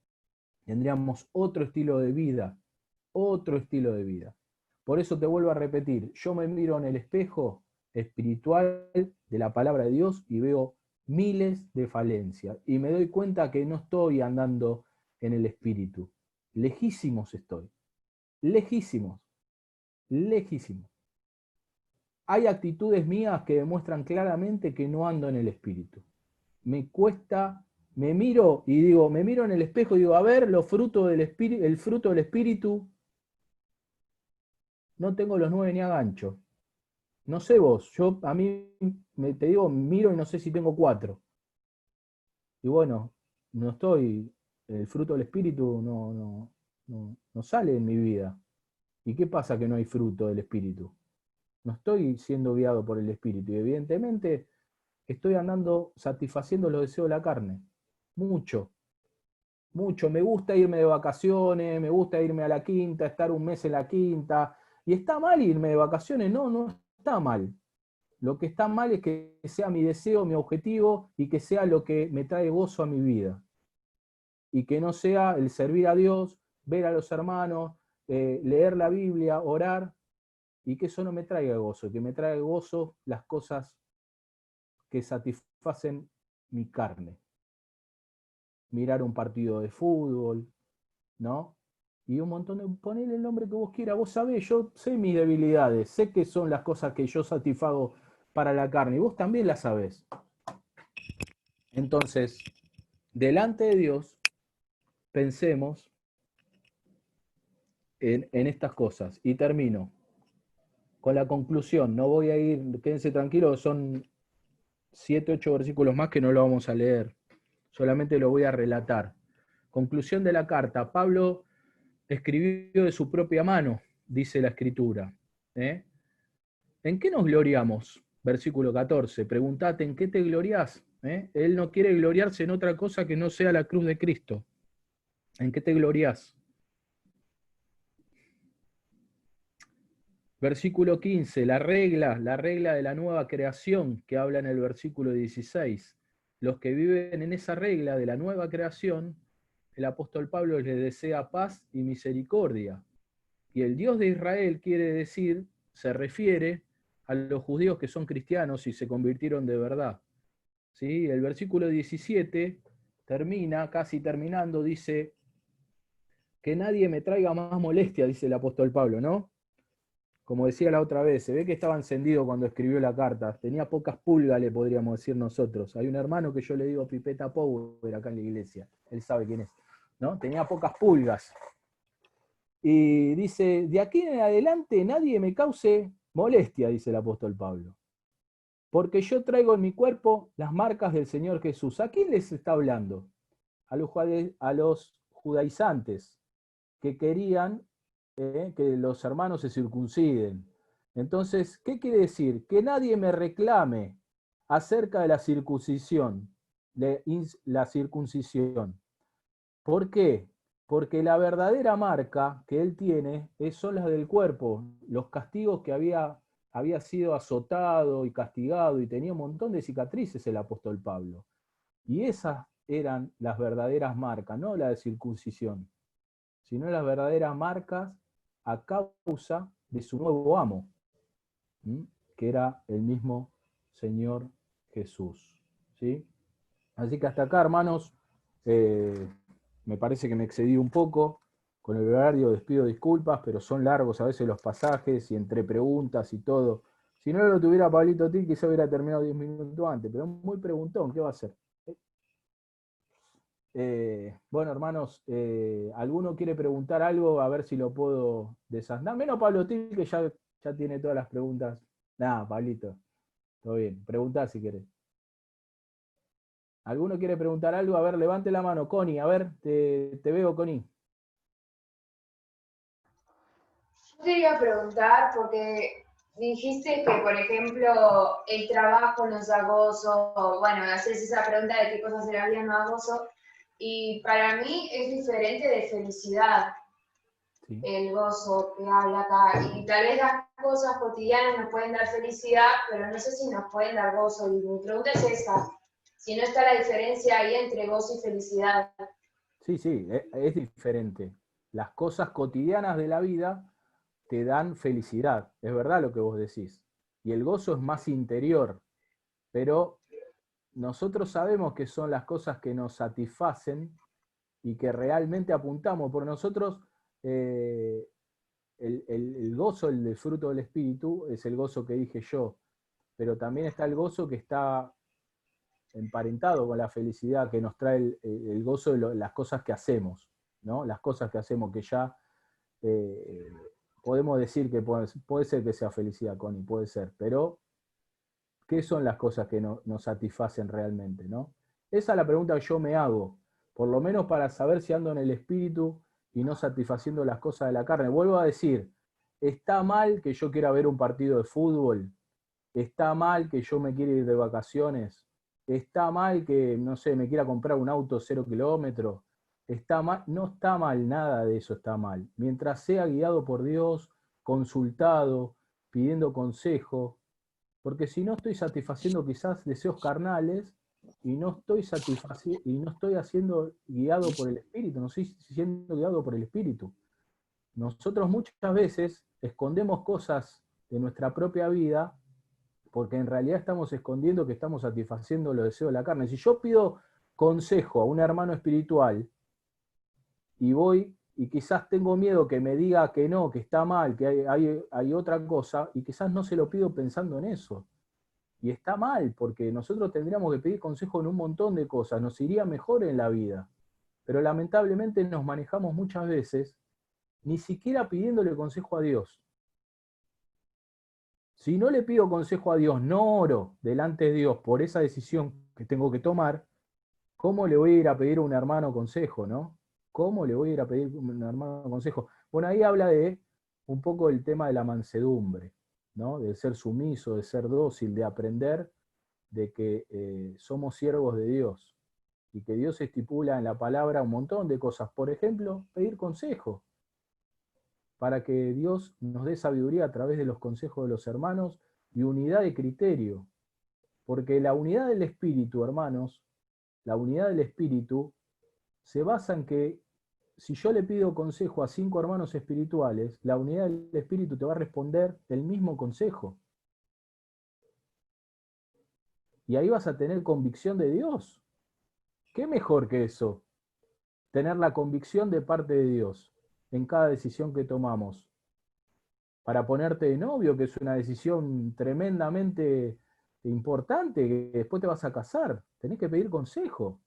Tendríamos otro estilo de vida. Otro estilo de vida. Por eso te vuelvo a repetir, yo me miro en el espejo espiritual de la palabra de Dios y veo miles de falencias. Y me doy cuenta que no estoy andando en el Espíritu. Lejísimos estoy. Lejísimos. Lejísimos. Hay actitudes mías que demuestran claramente que no ando en el Espíritu. Me cuesta, me miro y digo, me miro en el espejo y digo, a ver, los frutos del Espíritu, el fruto del Espíritu, no tengo los 9 ni a gancho. No sé vos, yo a mí te digo, miro y no sé si tengo 4. Y bueno, no estoy, el fruto del Espíritu no sale en mi vida. ¿Y qué pasa que no hay fruto del Espíritu? No estoy siendo guiado por el Espíritu. Y evidentemente estoy andando satisfaciendo los deseos de la carne. Mucho. Mucho. Me gusta irme de vacaciones, me gusta irme a la quinta, estar un mes en la quinta. ¿Y está mal irme de vacaciones? No, no está mal. Lo que está mal es que sea mi deseo, mi objetivo, y que sea lo que me trae gozo a mi vida. y que no sea el servir a Dios, ver a los hermanos, leer la Biblia, orar, y que eso no me traiga gozo, que me traiga gozo las cosas que satisfacen mi carne. Mirar un partido de fútbol, ¿no? Y un montón de... Ponele el nombre que vos quieras, vos sabés, yo sé mis debilidades, sé que son las cosas que yo satisfago para la carne, y vos también las sabés. Entonces, delante de Dios, pensemos en estas cosas. Y termino con la conclusión. No voy a ir, quédense tranquilos, son 7, 8 versículos más que no lo vamos a leer. Solamente lo voy a relatar. Conclusión de la carta. Pablo escribió de su propia mano, dice la Escritura. ¿En qué nos gloriamos? Versículo 14. Preguntate, ¿en qué te gloriás? Él no quiere gloriarse en otra cosa que no sea la cruz de Cristo. ¿En qué te gloriás? Versículo 15, la regla de la nueva creación que habla en el versículo 16. Los que viven en esa regla de la nueva creación, el apóstol Pablo les desea paz y misericordia. Y el Dios de Israel quiere decir, se refiere a los judíos que son cristianos y se convirtieron de verdad. ¿Sí? El versículo 17 termina, casi terminando, dice, que nadie me traiga más molestia, dice el apóstol Pablo, ¿no? Como decía la otra vez, se ve que estaba encendido cuando escribió la carta. Tenía pocas pulgas, le podríamos decir nosotros. Hay un hermano que yo le digo Pipeta Power acá en la iglesia. Él sabe quién es, ¿no? Tenía pocas pulgas. Y dice, de aquí en adelante nadie me cause molestia, dice el apóstol Pablo. Porque yo traigo en mi cuerpo las marcas del Señor Jesús. ¿A quién les está hablando? A los judaizantes que querían que los hermanos se circunciden. Entonces, ¿qué quiere decir? Que nadie me reclame acerca de la circuncisión. ¿Por qué? Porque la verdadera marca que él tiene son las del cuerpo, los castigos que había sido azotado y castigado y tenía un montón de cicatrices el apóstol Pablo. Y esas eran las verdaderas marcas, no la de circuncisión, sino las verdaderas marcas a causa de su nuevo amo, que era el mismo Señor Jesús. ¿Sí? Así que hasta acá, hermanos, me parece que me excedí un poco con el horario, les pido disculpas, pero son largos a veces los pasajes y entre preguntas y todo. Si no lo tuviera Pablito Til, quizá hubiera terminado 10 minutos antes, pero es muy preguntón, ¿qué va a hacer? Bueno, hermanos, ¿alguno quiere preguntar algo? A ver si lo puedo desasnar. Menos Pablo Til, que ya tiene todas las preguntas. Nada, Pablito, todo bien. Preguntá si querés. ¿Alguno quiere preguntar algo? A ver, levante la mano. Connie, a ver, te veo, Connie. Yo quería preguntar, porque dijiste que, por ejemplo, el trabajo nos da gozo, bueno, haces esa pregunta de qué cosas en la vida nos da gozo, y para mí es diferente de felicidad, sí, el gozo que habla acá, y tal vez las cosas cotidianas nos pueden dar felicidad, pero no sé si nos pueden dar gozo, y mi pregunta es esa, si no está la diferencia ahí entre gozo y felicidad. Sí, es diferente. Las cosas cotidianas de la vida te dan felicidad, es verdad lo que vos decís. Y el gozo es más interior, pero nosotros sabemos que son las cosas que nos satisfacen y que realmente apuntamos. Por nosotros, el gozo, el del fruto del Espíritu, es el gozo que dije yo, pero también está el gozo que está emparentado con la felicidad que nos trae el gozo de las cosas que hacemos, ¿no? Las cosas que hacemos que ya podemos decir que puede ser que sea felicidad, Connie, puede ser, pero ¿qué son las cosas que nos satisfacen realmente, ¿no? Esa es la pregunta que yo me hago, por lo menos para saber si ando en el espíritu y no satisfaciendo las cosas de la carne. Vuelvo a decir, ¿está mal que yo quiera ver un partido de fútbol? ¿Está mal que yo me quiera ir de vacaciones? ¿Está mal que, no sé, me quiera comprar un auto 0 kilómetros? ¿Está mal? No está mal, nada de eso está mal. Mientras sea guiado por Dios, consultado, pidiendo consejo, porque si no estoy satisfaciendo quizás deseos carnales y no estoy y no estoy siendo guiado por el Espíritu, no estoy siendo guiado por el Espíritu. Nosotros muchas veces escondemos cosas de nuestra propia vida porque en realidad estamos escondiendo que estamos satisfaciendo los deseos de la carne. Si yo pido consejo a un hermano espiritual y voy y quizás tengo miedo que me diga que no, que está mal, que hay otra cosa, y quizás no se lo pido pensando en eso. Y está mal, porque nosotros tendríamos que pedir consejo en un montón de cosas, nos iría mejor en la vida. Pero lamentablemente nos manejamos muchas veces ni siquiera pidiéndole consejo a Dios. Si no le pido consejo a Dios, no oro delante de Dios por esa decisión que tengo que tomar, ¿cómo le voy a ir a pedir a un hermano consejo, no? ¿Cómo le voy a ir a pedir a un hermano consejo? Bueno, ahí habla de un poco el tema de la mansedumbre, ¿no? De ser sumiso, de ser dócil, de aprender de que somos siervos de Dios y que Dios estipula en la palabra un montón de cosas. Por ejemplo, pedir consejo, para que Dios nos dé sabiduría a través de los consejos de los hermanos y unidad de criterio. Porque la unidad del Espíritu, hermanos, la unidad del Espíritu se basa en que si yo le pido consejo a 5 hermanos espirituales, la unidad del Espíritu te va a responder el mismo consejo. Y ahí vas a tener convicción de Dios. ¿Qué mejor que eso? Tener la convicción de parte de Dios en cada decisión que tomamos. Para ponerte de novio, que es una decisión tremendamente importante, que después te vas a casar, tenés que pedir consejo.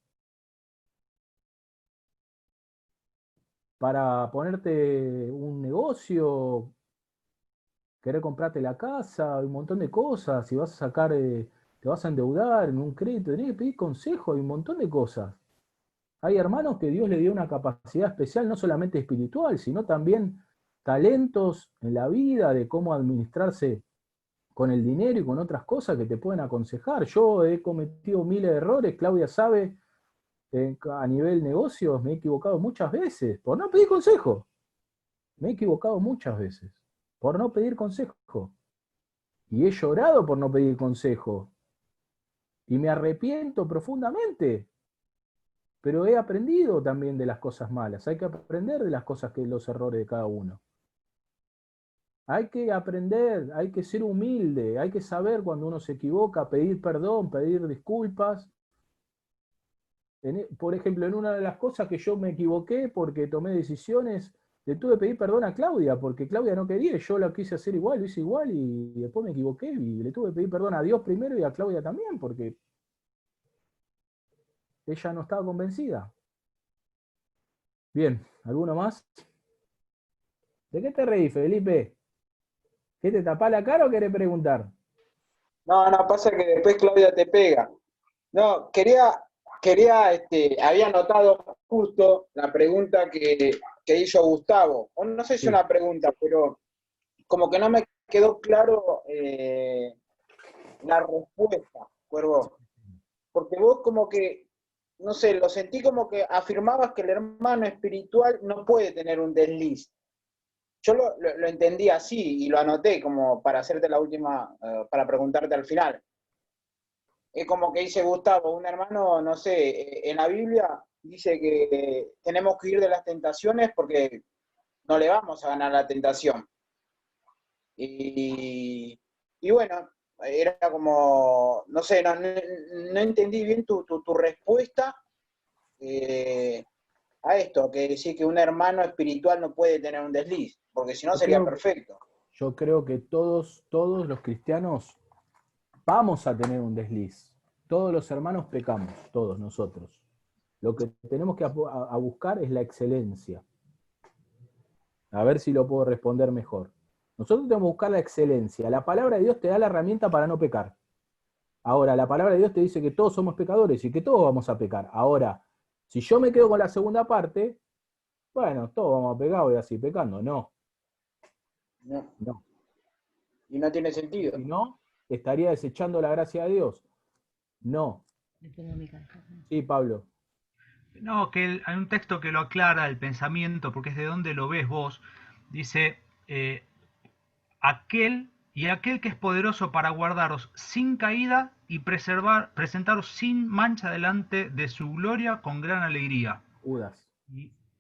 Para ponerte un negocio, querer comprarte la casa, un montón de cosas, si vas a sacar, te vas a endeudar en un crédito, tenés que pedir consejo, hay un montón de cosas. Hay hermanos que Dios le dio una capacidad especial, no solamente espiritual, sino también talentos en la vida de cómo administrarse con el dinero y con otras cosas que te pueden aconsejar. Yo he cometido miles de errores, Claudia sabe, a nivel negocios me he equivocado muchas veces por no pedir consejo. Me he equivocado muchas veces por no pedir consejo. Y he llorado por no pedir consejo. Y me arrepiento profundamente. Pero he aprendido también de las cosas malas. Hay que aprender de las cosas los errores de cada uno. Hay que aprender, hay que ser humilde, hay que saber cuando uno se equivoca, pedir perdón, pedir disculpas. Por ejemplo, en una de las cosas que yo me equivoqué porque tomé decisiones, le tuve que pedir perdón a Claudia, porque Claudia no quería, y yo la quise hacer igual, lo hice igual, y después me equivoqué, y le tuve que pedir perdón a Dios primero y a Claudia también, porque ella no estaba convencida. Bien, ¿alguno más? ¿De qué te reís, Felipe? ¿Qué te tapás la cara o querés preguntar? No, pasa que después Claudia te pega. No, había notado justo la pregunta que hizo Gustavo. O no sé si una pregunta, pero como que no me quedó claro la respuesta, Cuervo. Porque vos como que, no sé, lo sentí como que afirmabas que el hermano espiritual no puede tener un desliz. Yo lo entendí así y lo anoté como para hacerte la última, para preguntarte al final. Es como que dice Gustavo, un hermano, no sé, en la Biblia dice que tenemos que huir de las tentaciones porque no le vamos a ganar la tentación. Y bueno, era como, no sé, no entendí bien tu respuesta a esto, que decir que un hermano espiritual no puede tener un desliz, porque si no sería perfecto. Yo creo que todos los cristianos vamos a tener un desliz. Todos los hermanos pecamos, todos nosotros. Lo que tenemos que buscar es la excelencia. A ver si lo puedo responder mejor. Nosotros tenemos que buscar la excelencia. La palabra de Dios te da la herramienta para no pecar. Ahora, la palabra de Dios te dice que todos somos pecadores y que todos vamos a pecar. Ahora, si yo me quedo con la segunda parte, bueno, todos vamos a pecar, voy a seguir pecando. No. Y no tiene sentido. Si no, estaría desechando la gracia de Dios. No. Sí, Pablo. No, que hay un texto que lo aclara el pensamiento, porque es de donde lo ves vos. Dice, aquel y aquel que es poderoso para guardaros sin caída y presentaros sin mancha delante de su gloria con gran alegría. Judas.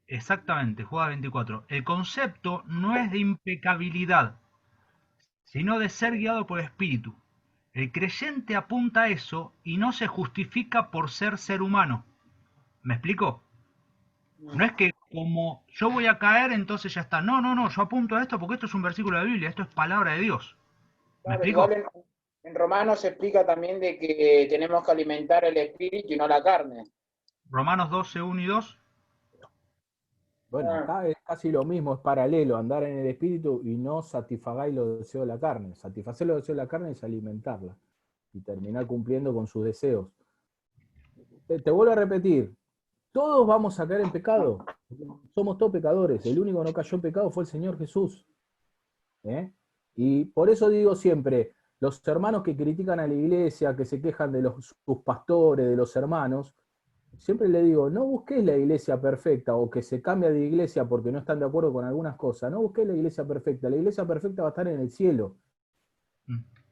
Exactamente, Judas 24. El concepto no es de impecabilidad, sino de ser guiado por el Espíritu. El creyente apunta a eso y no se justifica por ser humano. ¿Me explico? No es que como yo voy a caer, entonces ya está. No, yo apunto a esto porque esto es un versículo de la Biblia, esto es palabra de Dios. ¿Me Claro, explico? igual en Romanos se explica también de que tenemos que alimentar el espíritu y no la carne. Romanos 12, 1 y 2. Bueno, acá es casi lo mismo, es paralelo, andar en el espíritu y no satisfagáis los deseos de la carne. Satisfacer los deseos de la carne es alimentarla y terminar cumpliendo con sus deseos. Te vuelvo a repetir, todos vamos a caer en pecado. Somos todos pecadores. El único que no cayó en pecado fue el Señor Jesús. Y por eso digo siempre, los hermanos que critican a la iglesia, que se quejan de sus pastores, de los hermanos, siempre le digo, no busques la iglesia perfecta o que se cambia de iglesia porque no están de acuerdo con algunas cosas. No busques la iglesia perfecta. La iglesia perfecta va a estar en el cielo.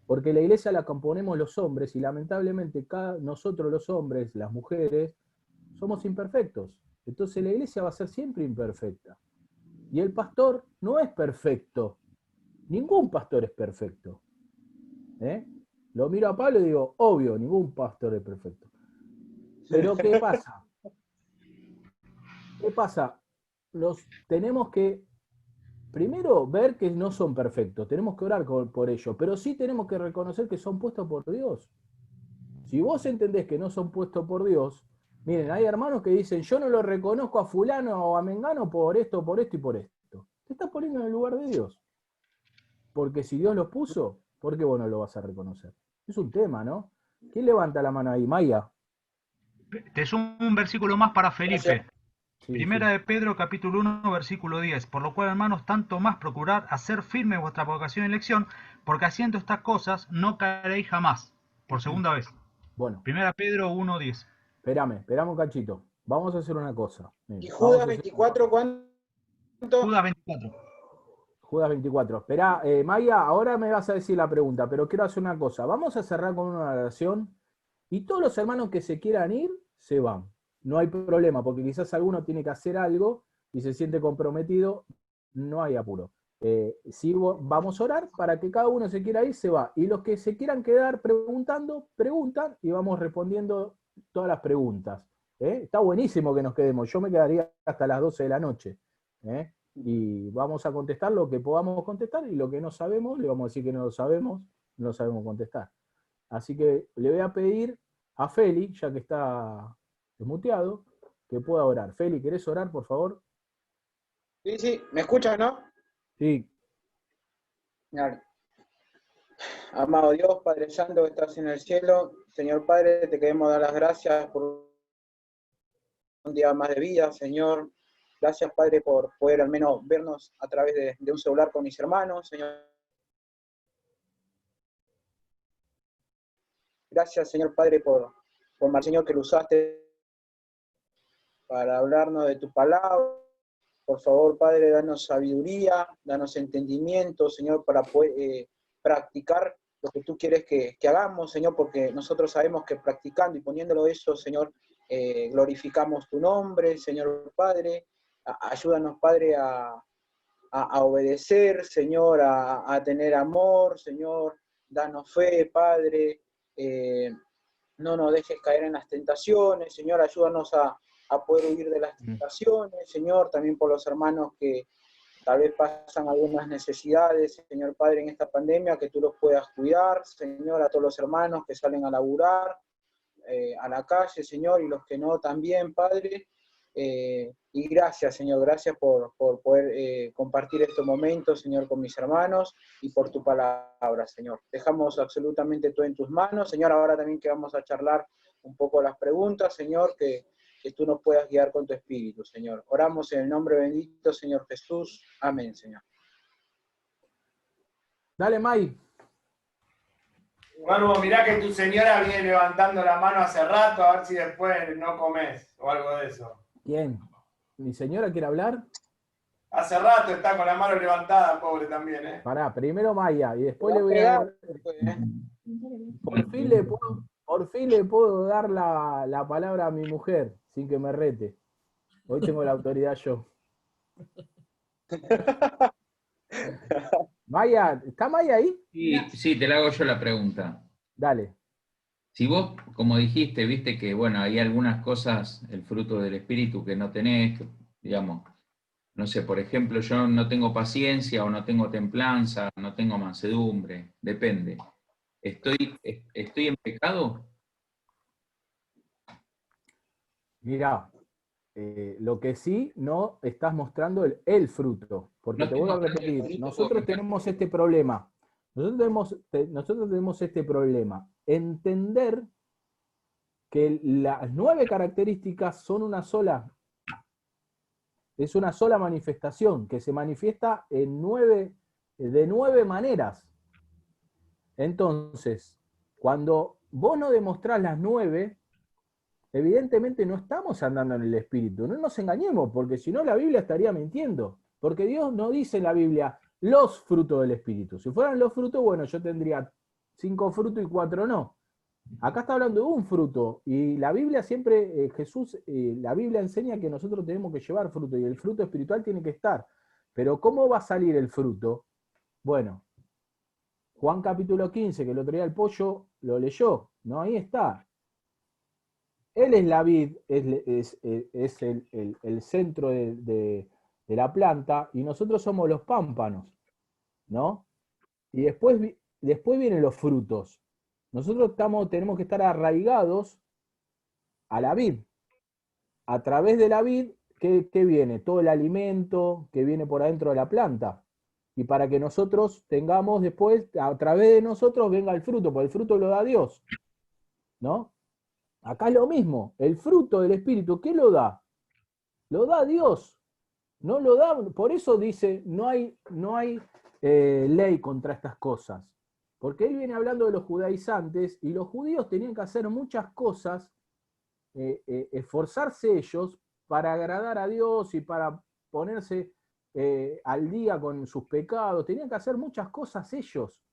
Porque la iglesia la componemos los hombres y lamentablemente nosotros los hombres, las mujeres, somos imperfectos. Entonces la iglesia va a ser siempre imperfecta. Y el pastor no es perfecto. Ningún pastor es perfecto. Lo miro a Pablo y digo, obvio, ningún pastor es perfecto. Pero ¿qué pasa? ¿Qué pasa? Tenemos que, primero, ver que no son perfectos. Tenemos que orar por ellos. Pero sí tenemos que reconocer que son puestos por Dios. Si vos entendés que no son puestos por Dios, miren, hay hermanos que dicen, yo no lo reconozco a fulano o a mengano por esto y por esto. Te estás poniendo en el lugar de Dios. Porque si Dios los puso, ¿por qué vos no lo vas a reconocer? Es un tema, ¿no? ¿Quién levanta la mano ahí? Maya. Te sumo un versículo más para Felipe. Sí, Primera de Pedro, capítulo 1, versículo 10. Por lo cual, hermanos, tanto más procurad hacer firme vuestra vocación y elección, porque haciendo estas cosas no caeréis jamás. Por segunda vez. Bueno. Primera Pedro 1, 10. Esperame un cachito. Vamos a hacer una cosa. ¿Y Judas 24 cuánto? Judas 24. Judas 24. Esperá, Maya, ahora me vas a decir la pregunta, pero quiero hacer una cosa. Vamos a cerrar con una oración y todos los hermanos que se quieran ir, se van. No hay problema, porque quizás alguno tiene que hacer algo y se siente comprometido, no hay apuro. Si vamos a orar para que cada uno se quiera ir, se va. Y los que se quieran quedar preguntando, preguntan y vamos respondiendo todas las preguntas. Está buenísimo que nos quedemos. Yo me quedaría hasta las 12 de la noche. Y vamos a contestar lo que podamos contestar y lo que no sabemos, le vamos a decir que no lo sabemos contestar. Así que le voy a pedir a Feli, ya que está desmuteado, que pueda orar. Feli, ¿querés orar, por favor? Sí, ¿me escuchas, no? Sí. Dale. Amado Dios, Padre Santo que estás en el cielo, Señor Padre, te queremos dar las gracias por un día más de vida, Señor. Gracias, Padre, por poder al menos vernos a través de un celular con mis hermanos, Señor. Gracias, Señor Padre, por Señor, que lo usaste para hablarnos de tu palabra. Por favor, Padre, danos sabiduría, danos entendimiento, Señor, para poder practicar lo que tú quieres que hagamos, Señor, porque nosotros sabemos que practicando y poniéndolo eso, Señor, glorificamos tu nombre, Señor Padre. Ayúdanos, Padre, a obedecer, Señor, a tener amor, Señor. Danos fe, Padre. No nos dejes caer en las tentaciones, Señor. Ayúdanos a poder huir de las tentaciones, Señor. También por los hermanos que tal vez pasan algunas necesidades, Señor Padre, en esta pandemia, que tú los puedas cuidar, Señor. A todos los hermanos que salen a laburar, a la calle, Señor, y los que no también, Padre. Y gracias, Señor, gracias por poder compartir estos momentos, Señor, con mis hermanos y por tu palabra, Señor. Dejamos absolutamente todo en tus manos, Señor. Ahora también que vamos a charlar un poco las preguntas, Señor, que tú nos puedas guiar con tu espíritu, Señor. Oramos en el nombre bendito, Señor Jesús. Amén, Señor. Dale, May. Bueno, mirá que tu señora viene levantando la mano hace rato, a ver si después no comes o algo de eso. ¿Quién? ¿Mi señora quiere hablar? Hace rato está con la mano levantada, pobre también, ¿eh? Pará, primero Maya, y después le voy a dar... Por fin le puedo dar la palabra a mi mujer, sin que me rete. Hoy tengo la autoridad yo. Maya, ¿está Maya ahí? Sí, te la hago yo la pregunta. Dale. Si vos, como dijiste, viste que, bueno, hay algunas cosas, el fruto del espíritu que no tenés, que, digamos, no sé, por ejemplo, yo no tengo paciencia o no tengo templanza, no tengo mansedumbre, depende. ¿Estoy en pecado? Mirá, lo que sí no estás mostrando el fruto, porque No te estoy vuelvo a mostrando el repetir, fruto nosotros porque- tenemos este problema. Nosotros tenemos este problema. Entender que las 9 características son una sola. Es una sola manifestación que se manifiesta de 9 maneras. Entonces, cuando vos no demostrás las 9, evidentemente no estamos andando en el Espíritu. No nos engañemos, porque si no la Biblia estaría mintiendo. Porque Dios no dice en la Biblia los frutos del Espíritu. Si fueran los frutos, bueno, yo tendría 5 frutos y 4 no. Acá está hablando de un fruto, y la Biblia siempre, la Biblia enseña que nosotros tenemos que llevar fruto, y el fruto espiritual tiene que estar. Pero ¿cómo va a salir el fruto? Bueno, Juan capítulo 15, que el otro día el pollo lo leyó, ¿no? Ahí está. Él es la vid, es el centro de la planta, y nosotros somos los pámpanos, ¿no? Y después vienen los frutos. Nosotros tenemos que estar arraigados a la vid. A través de la vid, ¿qué viene? Todo el alimento que viene por adentro de la planta. Y para que nosotros tengamos después, a través de nosotros venga el fruto, porque el fruto lo da Dios, ¿no? Acá es lo mismo, el fruto del Espíritu, ¿qué lo da? Lo da Dios. No lo da, por eso dice, no hay ley contra estas cosas. Porque él viene hablando de los judaizantes, y los judíos tenían que hacer muchas cosas, esforzarse ellos para agradar a Dios y para ponerse al día con sus pecados. Tenían que hacer muchas cosas ellos.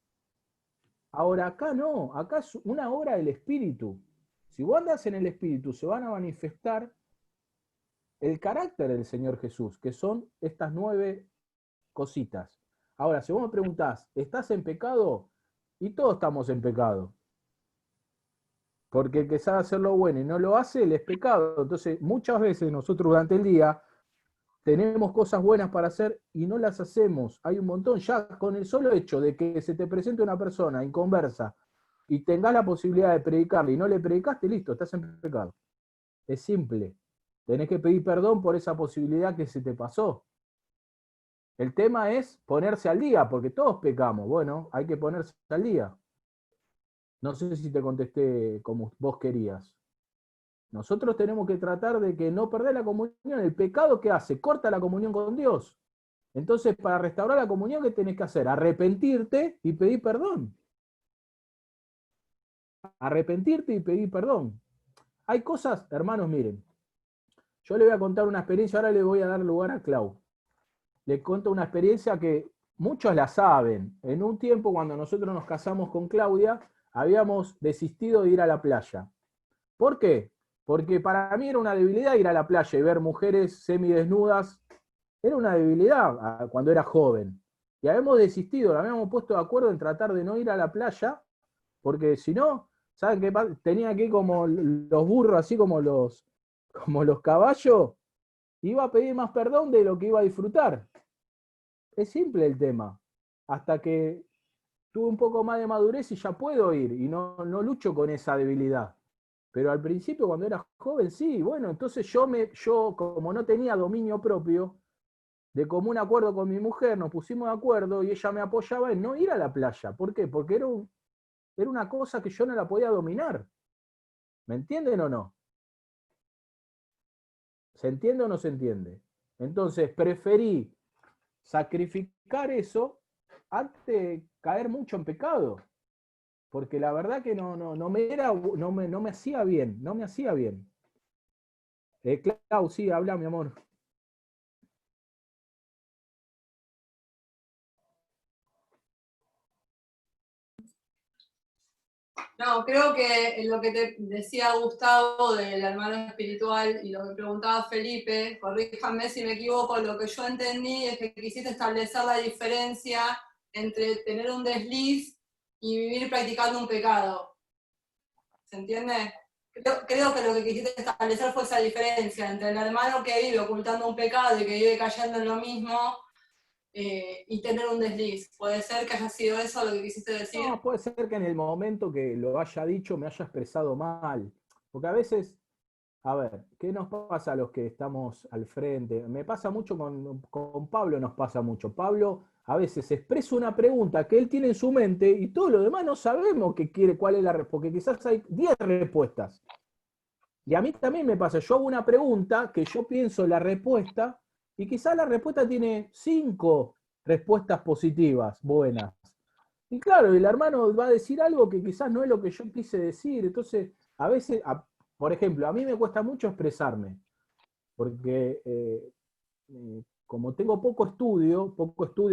Ahora acá no, acá es una obra del Espíritu. Si vos andás en el Espíritu, se van a manifestar el carácter del Señor Jesús, que son estas 9 cositas. Ahora, si vos me preguntás, ¿estás en pecado? Y todos estamos en pecado. Porque el que sabe hacer lo bueno y no lo hace, él es pecado. Entonces, muchas veces nosotros durante el día tenemos cosas buenas para hacer y no las hacemos. Hay un montón. Ya con el solo hecho de que se te presente una persona inconversa y tengas la posibilidad de predicarle y no le predicaste, listo, estás en pecado. Es simple. Tenés que pedir perdón por esa posibilidad que se te pasó. El tema es ponerse al día, porque todos pecamos. Bueno, hay que ponerse al día. No sé si te contesté como vos querías. Nosotros tenemos que tratar de que no perder la comunión. El pecado, ¿qué hace? Corta la comunión con Dios. Entonces, para restaurar la comunión, ¿qué tenés que hacer? Arrepentirte y pedir perdón. Arrepentirte y pedir perdón. Hay cosas, hermanos, miren. Yo le voy a contar una experiencia, ahora le voy a dar lugar a Clau. Le cuento una experiencia que muchos la saben. En un tiempo, cuando nosotros nos casamos con Claudia, habíamos desistido de ir a la playa. ¿Por qué? Porque para mí era una debilidad ir a la playa y ver mujeres semidesnudas. Era una debilidad cuando era joven. Y habíamos desistido, habíamos puesto de acuerdo en tratar de no ir a la playa, porque si no, ¿saben qué? Tenía que ir como los burros, así como los caballos, iba a pedir más perdón de lo que iba a disfrutar. Es simple el tema. Hasta que tuve un poco más de madurez y ya puedo ir, y no lucho con esa debilidad. Pero al principio, cuando era joven, sí, bueno, entonces yo como no tenía dominio propio, de común acuerdo con mi mujer, nos pusimos de acuerdo y ella me apoyaba en no ir a la playa. ¿Por qué? Porque era una cosa que yo no la podía dominar. ¿Me entienden o no? ¿Se entiende o no se entiende? Entonces, preferí sacrificar eso antes de caer mucho en pecado. Porque la verdad que no me hacía bien, no me hacía bien. Clau, sí, habla, mi amor. No, creo que lo que te decía Gustavo del hermano espiritual y lo que preguntaba Felipe, corríjanme si me equivoco, lo que yo entendí es que quisiste establecer la diferencia entre tener un desliz y vivir practicando un pecado. ¿Se entiende? Creo que lo que quisiste establecer fue esa diferencia entre el hermano que vive ocultando un pecado y que vive cayendo en lo mismo y tener un desliz. ¿Puede ser que haya sido eso lo que quisiste decir? No, puede ser que en el momento que lo haya dicho me haya expresado mal. Porque a veces, a ver, ¿qué nos pasa a los que estamos al frente? Me pasa mucho con Pablo, nos pasa mucho. Pablo a veces expresa una pregunta que él tiene en su mente y todo lo demás no sabemos qué quiere, cuál es la respuesta, porque quizás hay 10 respuestas. Y a mí también me pasa, yo hago una pregunta que yo pienso la respuesta y quizás la respuesta tiene 5 respuestas positivas, buenas. Y claro, el hermano va a decir algo que quizás no es lo que yo quise decir. Entonces, a veces, por ejemplo, a mí me cuesta mucho expresarme, porque como tengo poco estudio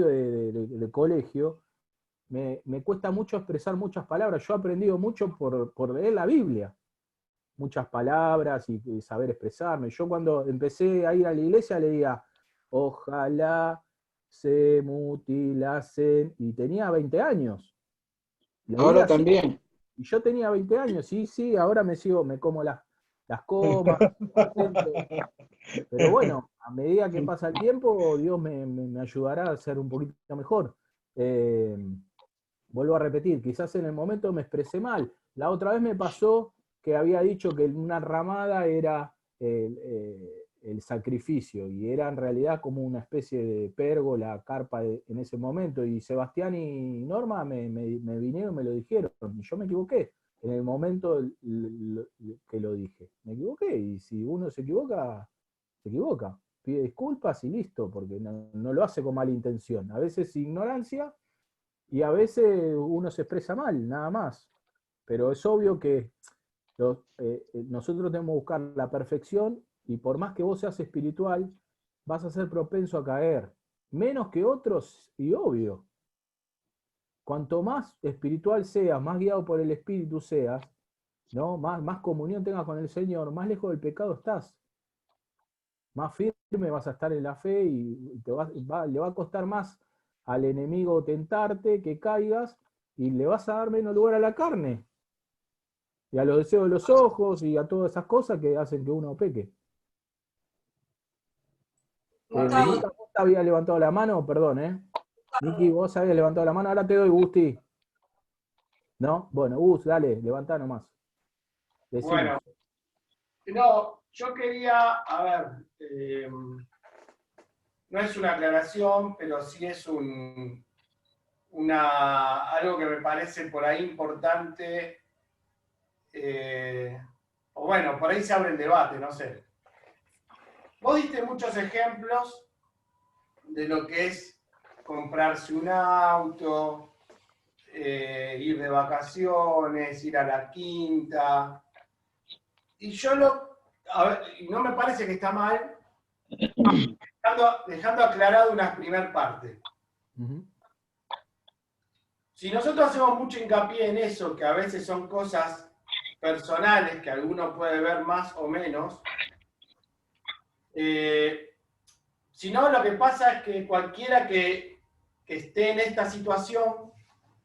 de colegio, me cuesta mucho expresar muchas palabras. Yo he aprendido mucho por leer la Biblia, muchas palabras y saber expresarme. Yo cuando empecé a ir a la iglesia leía, ojalá se mutilasen, y tenía 20 años. Ahora también. Y yo tenía 20 años, sí, ahora me como las comas. Pero bueno, a medida que pasa el tiempo, Dios me ayudará a ser un poquito mejor. Vuelvo a repetir, quizás en el momento me expresé mal. La otra vez me pasó que había dicho que una ramada era el sacrificio, y era en realidad como una especie de pérgola, carpa en ese momento, y Sebastián y Norma me vinieron y me lo dijeron, y yo me equivoqué en el momento que lo dije. Me equivoqué, y si uno se equivoca, pide disculpas y listo, porque no lo hace con mala intención. A veces ignorancia, y a veces uno se expresa mal, nada más. Pero es obvio que nosotros tenemos que buscar la perfección, y por más que vos seas espiritual, vas a ser propenso a caer. Menos que otros, y obvio. Cuanto más espiritual seas, más guiado por el Espíritu seas, ¿no? Más comunión tengas con el Señor, más lejos del pecado estás. Más firme vas a estar en la fe, y le va a costar más al enemigo tentarte, que caigas, y le vas a dar menos lugar a la carne, y a los deseos de los ojos, y a todas esas cosas que hacen que uno peque. Niki, vos habías levantado la mano, perdón, Niki, vos habías levantado la mano, ahora te doy, Gusti. ¿No? Bueno, Gus, dale, levantá nomás. Decime. Bueno, no, yo quería, a ver, no es una aclaración, pero sí es algo que me parece por ahí importante, o bueno, por ahí se abre el debate, no sé. Vos diste muchos ejemplos de lo que es comprarse un auto, ir de vacaciones, ir a la quinta. Y yo no me parece que está mal, dejando aclarado una primer parte. Si nosotros hacemos mucho hincapié en eso, que a veces son cosas personales, que alguno puede ver más o menos, si no, lo que pasa es que cualquiera que esté en esta situación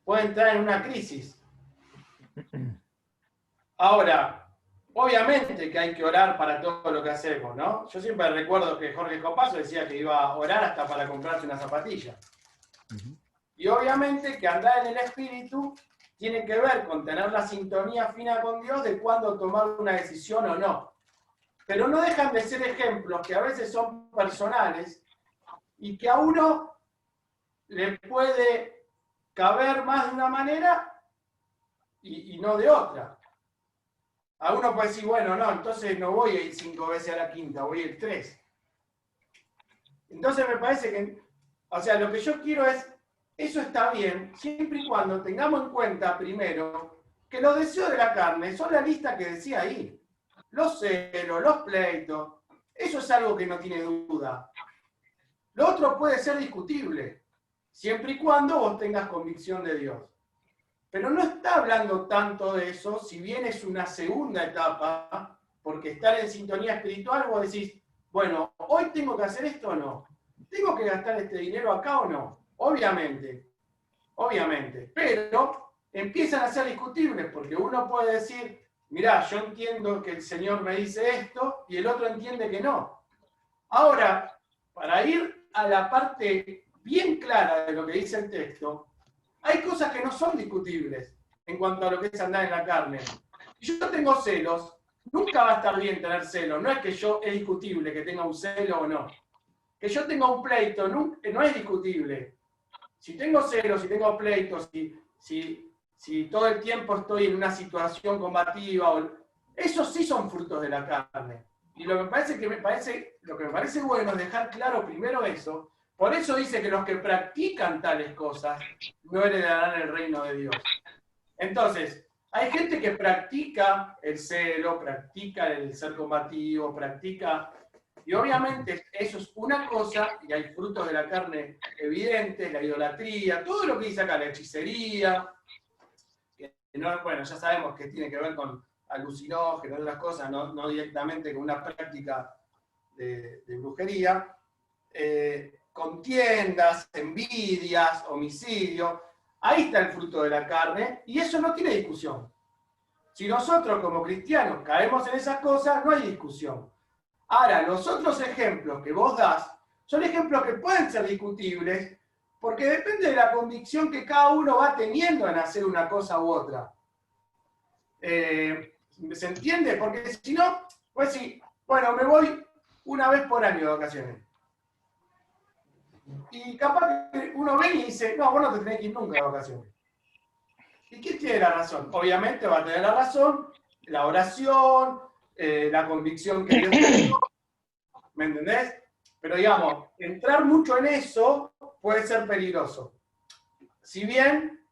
puede entrar en una crisis. Ahora, obviamente que hay que orar para todo lo que hacemos, ¿no? Yo siempre recuerdo que Jorge Copazo decía que iba a orar hasta para comprarse una zapatilla. Y obviamente que andar en el Espíritu tiene que ver con tener la sintonía fina con Dios de cuándo tomar una decisión o no. Pero no dejan de ser ejemplos que a veces son personales y que a uno le puede caber más de una manera y no de otra. A uno puede decir, bueno, no, entonces no voy a ir 5 veces a la quinta, voy a ir 3. Entonces me parece que, o sea, lo que yo quiero es, eso está bien, siempre y cuando tengamos en cuenta primero que los deseos de la carne son la lista que decía ahí. Los celos, los pleitos, eso es algo que no tiene duda. Lo otro puede ser discutible, siempre y cuando vos tengas convicción de Dios. Pero no está hablando tanto de eso, si bien es una segunda etapa, porque estar en sintonía espiritual, vos decís, bueno, ¿hoy tengo que hacer esto o no? ¿Tengo que gastar este dinero acá o no? Obviamente, pero empiezan a ser discutibles, porque uno puede decir, mirá, yo entiendo que el Señor me dice esto, y el otro entiende que no. Ahora, para ir a la parte bien clara de lo que dice el texto, hay cosas que no son discutibles en cuanto a lo que es andar en la carne. Si yo tengo celos, nunca va a estar bien tener celos. No es que es discutible que tenga un celo o no. Que yo tenga un pleito no es discutible. Si tengo celos, si tengo pleitos, si todo el tiempo estoy en una situación combativa, esos sí son frutos de la carne. Y lo que me parece bueno es dejar claro primero eso. Por eso dice que los que practican tales cosas no heredarán el reino de Dios. Entonces, hay gente que practica el celo, practica el ser combativo, y obviamente eso es una cosa, y hay frutos de la carne evidentes, la idolatría, todo lo que dice acá, la hechicería, bueno, ya sabemos que tiene que ver con alucinógenos, otras cosas, no directamente con una práctica de brujería, contiendas, envidias, homicidio. Ahí está el fruto de la carne, y eso no tiene discusión. Si nosotros como cristianos caemos en esas cosas, no hay discusión. Ahora, los otros ejemplos que vos das son ejemplos que pueden ser discutibles, porque depende de la convicción que cada uno va teniendo en hacer una cosa u otra. ¿Se entiende? Porque si no, pues sí, bueno, me voy una vez por año de vacaciones. Y capaz que uno ve y dice, no, vos no te tenés que ir nunca de vacaciones. ¿Y quién tiene la razón? Obviamente va a tener la razón la oración, la convicción que Dios tiene. ¿Me entendés? Pero digamos, entrar mucho en eso puede ser peligroso. Si bien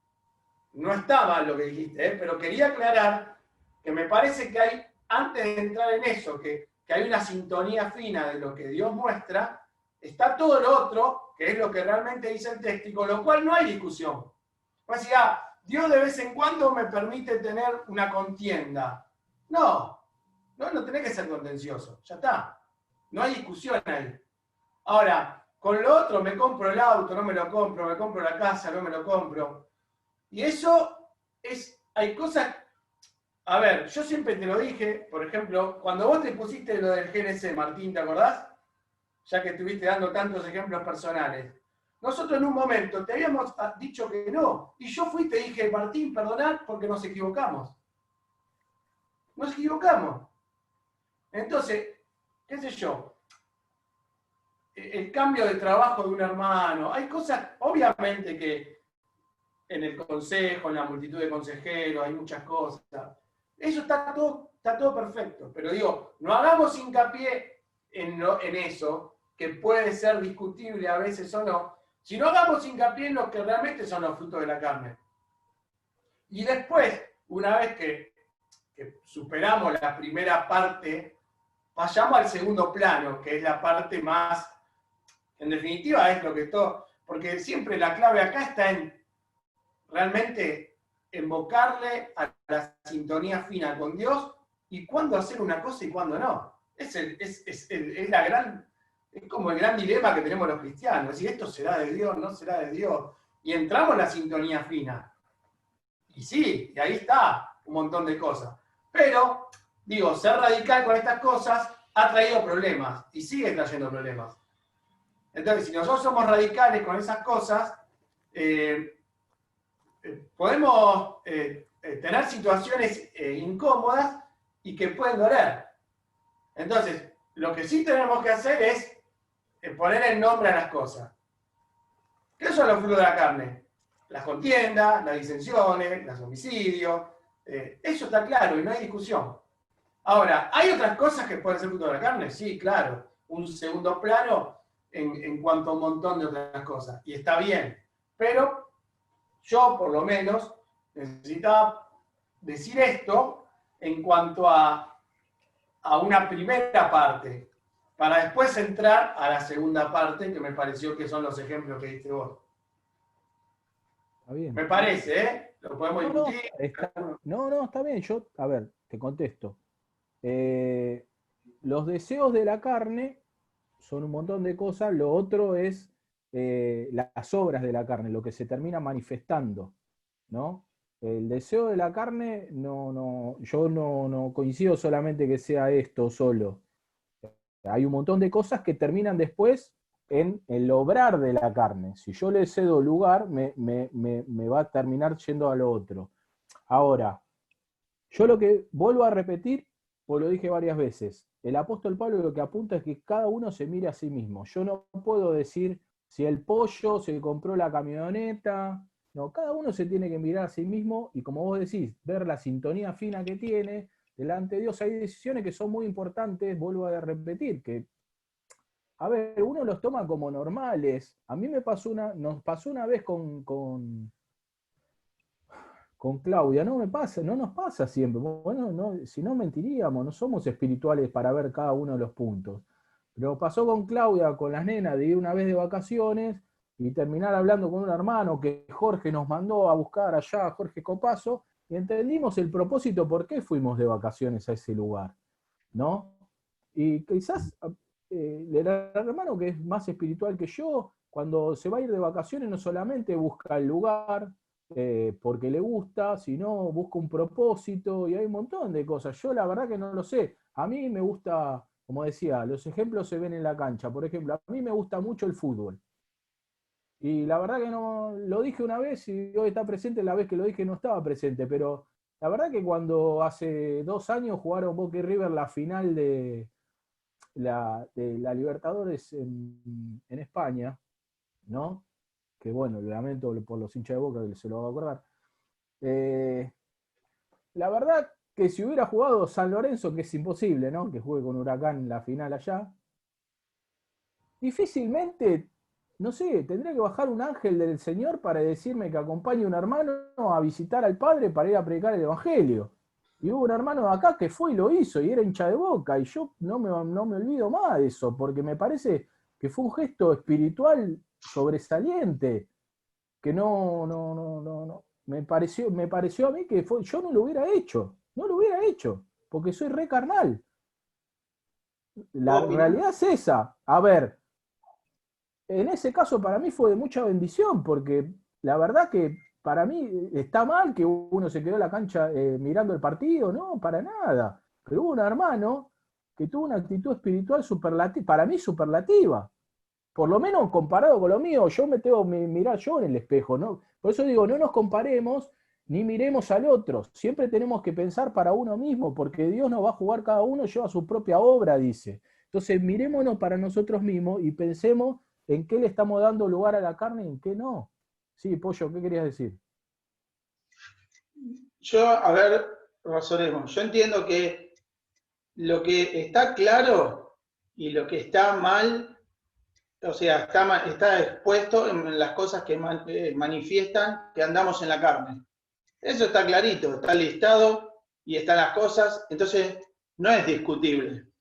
no está mal lo que dijiste, pero quería aclarar que me parece que hay, antes de entrar en eso, que hay una sintonía fina de lo que Dios muestra, está todo lo otro, que es lo que realmente dice el texto, y con lo cual no hay discusión. Pues decir, Dios de vez en cuando me permite tener una contienda. No tenés que ser contencioso, ya está. No hay discusión ahí. Ahora, con lo otro, me compro el auto, no me lo compro, me compro la casa, no me lo compro. Y eso hay cosas. A ver, yo siempre te lo dije, por ejemplo, cuando vos te pusiste lo del GNC, Martín, ¿te acordás? Ya que estuviste dando tantos ejemplos personales. Nosotros en un momento te habíamos dicho que no. Y yo fui y te dije, Martín, perdonad porque nos equivocamos. Nos equivocamos. Entonces, qué sé yo, el cambio de trabajo de un hermano, hay cosas, obviamente que en el consejo, en la multitud de consejeros, hay muchas cosas. Eso está todo perfecto, pero digo, no hagamos hincapié en eso, que puede ser discutible a veces o no, sino hagamos hincapié en lo que realmente son los frutos de la carne. Y después, una vez que superamos la primera parte, vayamos al segundo plano, que es la parte más, en definitiva es lo que todo, porque siempre la clave acá está en realmente invocarle a la sintonía fina con Dios y cuándo hacer una cosa y cuándo no. Es como el gran dilema que tenemos los cristianos, es decir, esto será de Dios, no será de Dios, y entramos en la sintonía fina. Y sí, y ahí está un montón de cosas. Pero, digo, ser radical con estas cosas ha traído problemas y sigue trayendo problemas. Entonces, si nosotros somos radicales con esas cosas, podemos tener situaciones incómodas y que pueden doler. Entonces, lo que sí tenemos que hacer es poner el nombre a las cosas. ¿Qué son los frutos de la carne? Las contiendas, las disensiones, los homicidios. Eso está claro y no hay discusión. Ahora, ¿hay otras cosas que pueden ser fruto de la carne? Sí, claro. Un segundo plano en cuanto a un montón de otras cosas. Y está bien. Pero yo, por lo menos, necesitaba decir esto en cuanto a una primera parte, para después entrar a la segunda parte, que me pareció que son los ejemplos que diste vos. Está bien. Me parece, ¿eh? Lo podemos discutir. No, está bien. Yo, a ver, te contesto. Los deseos de la carne son un montón de cosas. Lo otro es las obras de la carne, lo que se termina manifestando, ¿no? El deseo de la carne, yo no coincido solamente que sea esto solo. Hay un montón de cosas que terminan después en el obrar de la carne. Si yo le cedo lugar, me va a terminar yendo a lo otro. Ahora, yo lo que vuelvo a repetir, pues lo dije varias veces, el apóstol Pablo lo que apunta es que cada uno se mire a sí mismo. Yo no puedo decir si el pollo se compró la camioneta. No, cada uno se tiene que mirar a sí mismo y, como vos decís, ver la sintonía fina que tiene delante de Dios. Hay decisiones que son muy importantes, vuelvo a repetir, que, a ver, uno los toma como normales. A mí nos pasó una vez con Claudia, no nos pasa siempre. Bueno, si no mentiríamos, no somos espirituales para ver cada uno de los puntos. Pero pasó con Claudia, con las nenas, de ir una vez de vacaciones y terminar hablando con un hermano que Jorge nos mandó a buscar allá, Jorge Copazo, y entendimos el propósito por qué fuimos de vacaciones a ese lugar, ¿no? Y quizás el hermano que es más espiritual que yo, cuando se va a ir de vacaciones no solamente busca el lugar, porque le gusta, sino busca un propósito y hay un montón de cosas. Yo la verdad que no lo sé. A mí me gusta, como decía, los ejemplos se ven en la cancha. Por ejemplo, a mí me gusta mucho el fútbol. Y la verdad que no, lo dije una vez y hoy está presente, la vez que lo dije no estaba presente, pero la verdad que cuando hace 2 años jugaron Boca y River la final de la Libertadores en España, ¿no? Que bueno, le lamento por los hinchas de Boca que se lo va a acordar. La verdad que si hubiera jugado San Lorenzo, que es imposible, ¿no? Que juegue con Huracán en la final allá, difícilmente, no sé, tendría que bajar un ángel del Señor para decirme que acompañe a un hermano a visitar al Padre para ir a predicar el Evangelio. Y hubo un hermano de acá que fue y lo hizo, y era hincha de Boca, y yo no me olvido más de eso, porque me parece que fue un gesto espiritual sobresaliente, que no, me pareció a mí que yo no lo hubiera hecho, porque soy re carnal. La realidad es esa. A ver, en ese caso para mí fue de mucha bendición, porque la verdad que para mí está mal que uno se quedó en la cancha mirando el partido, no, para nada. Pero hubo un hermano que tuvo una actitud espiritual superlativa, para mí superlativa. Por lo menos comparado con lo mío, yo me tengo que mirar yo en el espejo, ¿no? Por eso digo, no nos comparemos ni miremos al otro. Siempre tenemos que pensar para uno mismo, porque Dios nos va a jugar, cada uno lleva su propia obra, dice. Entonces, mirémonos para nosotros mismos y pensemos en qué le estamos dando lugar a la carne y en qué no. Sí, Pollo, ¿qué querías decir? Yo, a ver, razonemos. Yo entiendo que lo que está claro y lo que está mal, o sea, está expuesto en las cosas que manifiestan que andamos en la carne. Eso está clarito, está listado y están las cosas, entonces no es discutible.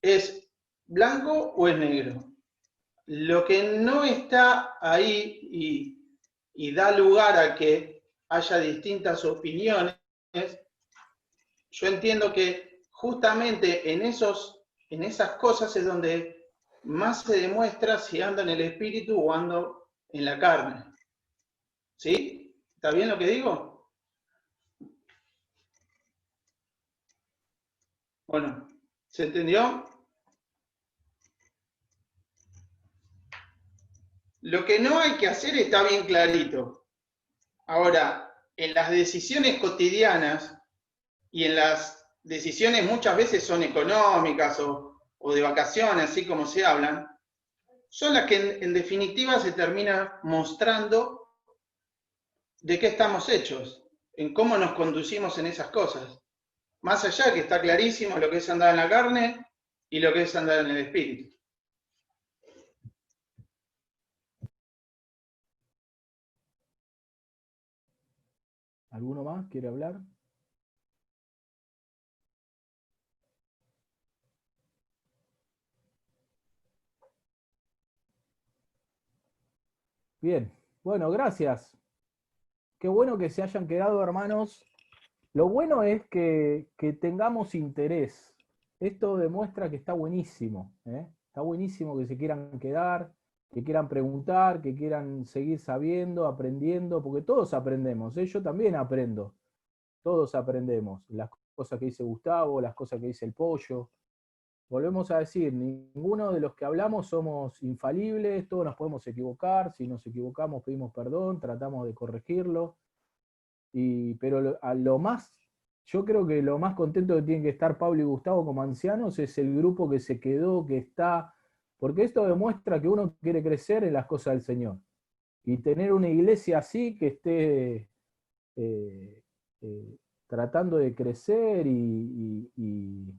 ¿Es blanco o es negro? Lo que no está ahí y da lugar a que haya distintas opiniones, yo entiendo que justamente en esas cosas es donde más se demuestra si ando en el espíritu o ando en la carne. ¿Sí? ¿Está bien lo que digo? Bueno, ¿se entendió? Lo que no hay que hacer está bien clarito. Ahora, en las decisiones cotidianas y en las decisiones muchas veces son económicas o de vacaciones, así como se hablan, son las que en definitiva se termina mostrando de qué estamos hechos, en cómo nos conducimos en esas cosas. Más allá que está clarísimo lo que es andar en la carne y lo que es andar en el espíritu. ¿Alguno más quiere hablar? Bien, Bueno, gracias. Qué bueno que se hayan quedado, hermanos. Lo bueno es que tengamos interés. Esto demuestra que está buenísimo, ¿eh? Está buenísimo que se quieran quedar, que quieran preguntar, que quieran seguir sabiendo, aprendiendo, porque todos aprendemos, ¿eh? Yo también aprendo. Todos aprendemos. Las cosas que dice Gustavo, las cosas que dice el Pollo. Volvemos a decir, ninguno de los que hablamos somos infalibles, todos nos podemos equivocar, si nos equivocamos pedimos perdón, tratamos de corregirlo, pero yo creo que lo más contento que tienen que estar Pablo y Gustavo como ancianos es el grupo que se quedó, que está, porque esto demuestra que uno quiere crecer en las cosas del Señor, y tener una iglesia así que esté tratando de crecer y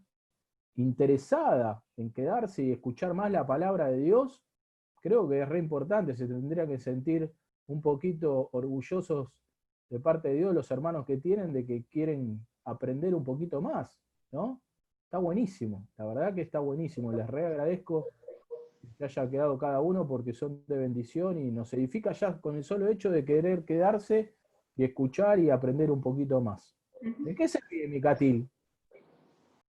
interesada en quedarse y escuchar más la palabra de Dios, creo que es re importante. Se tendría que sentir un poquito orgullosos de parte de Dios los hermanos que tienen, de que quieren aprender un poquito más, ¿no? Está buenísimo, la verdad que está buenísimo. Les re agradezco que haya quedado cada uno porque son de bendición y nos edifica ya con el solo hecho de querer quedarse y escuchar y aprender un poquito más. ¿De qué se ríe, Micatil?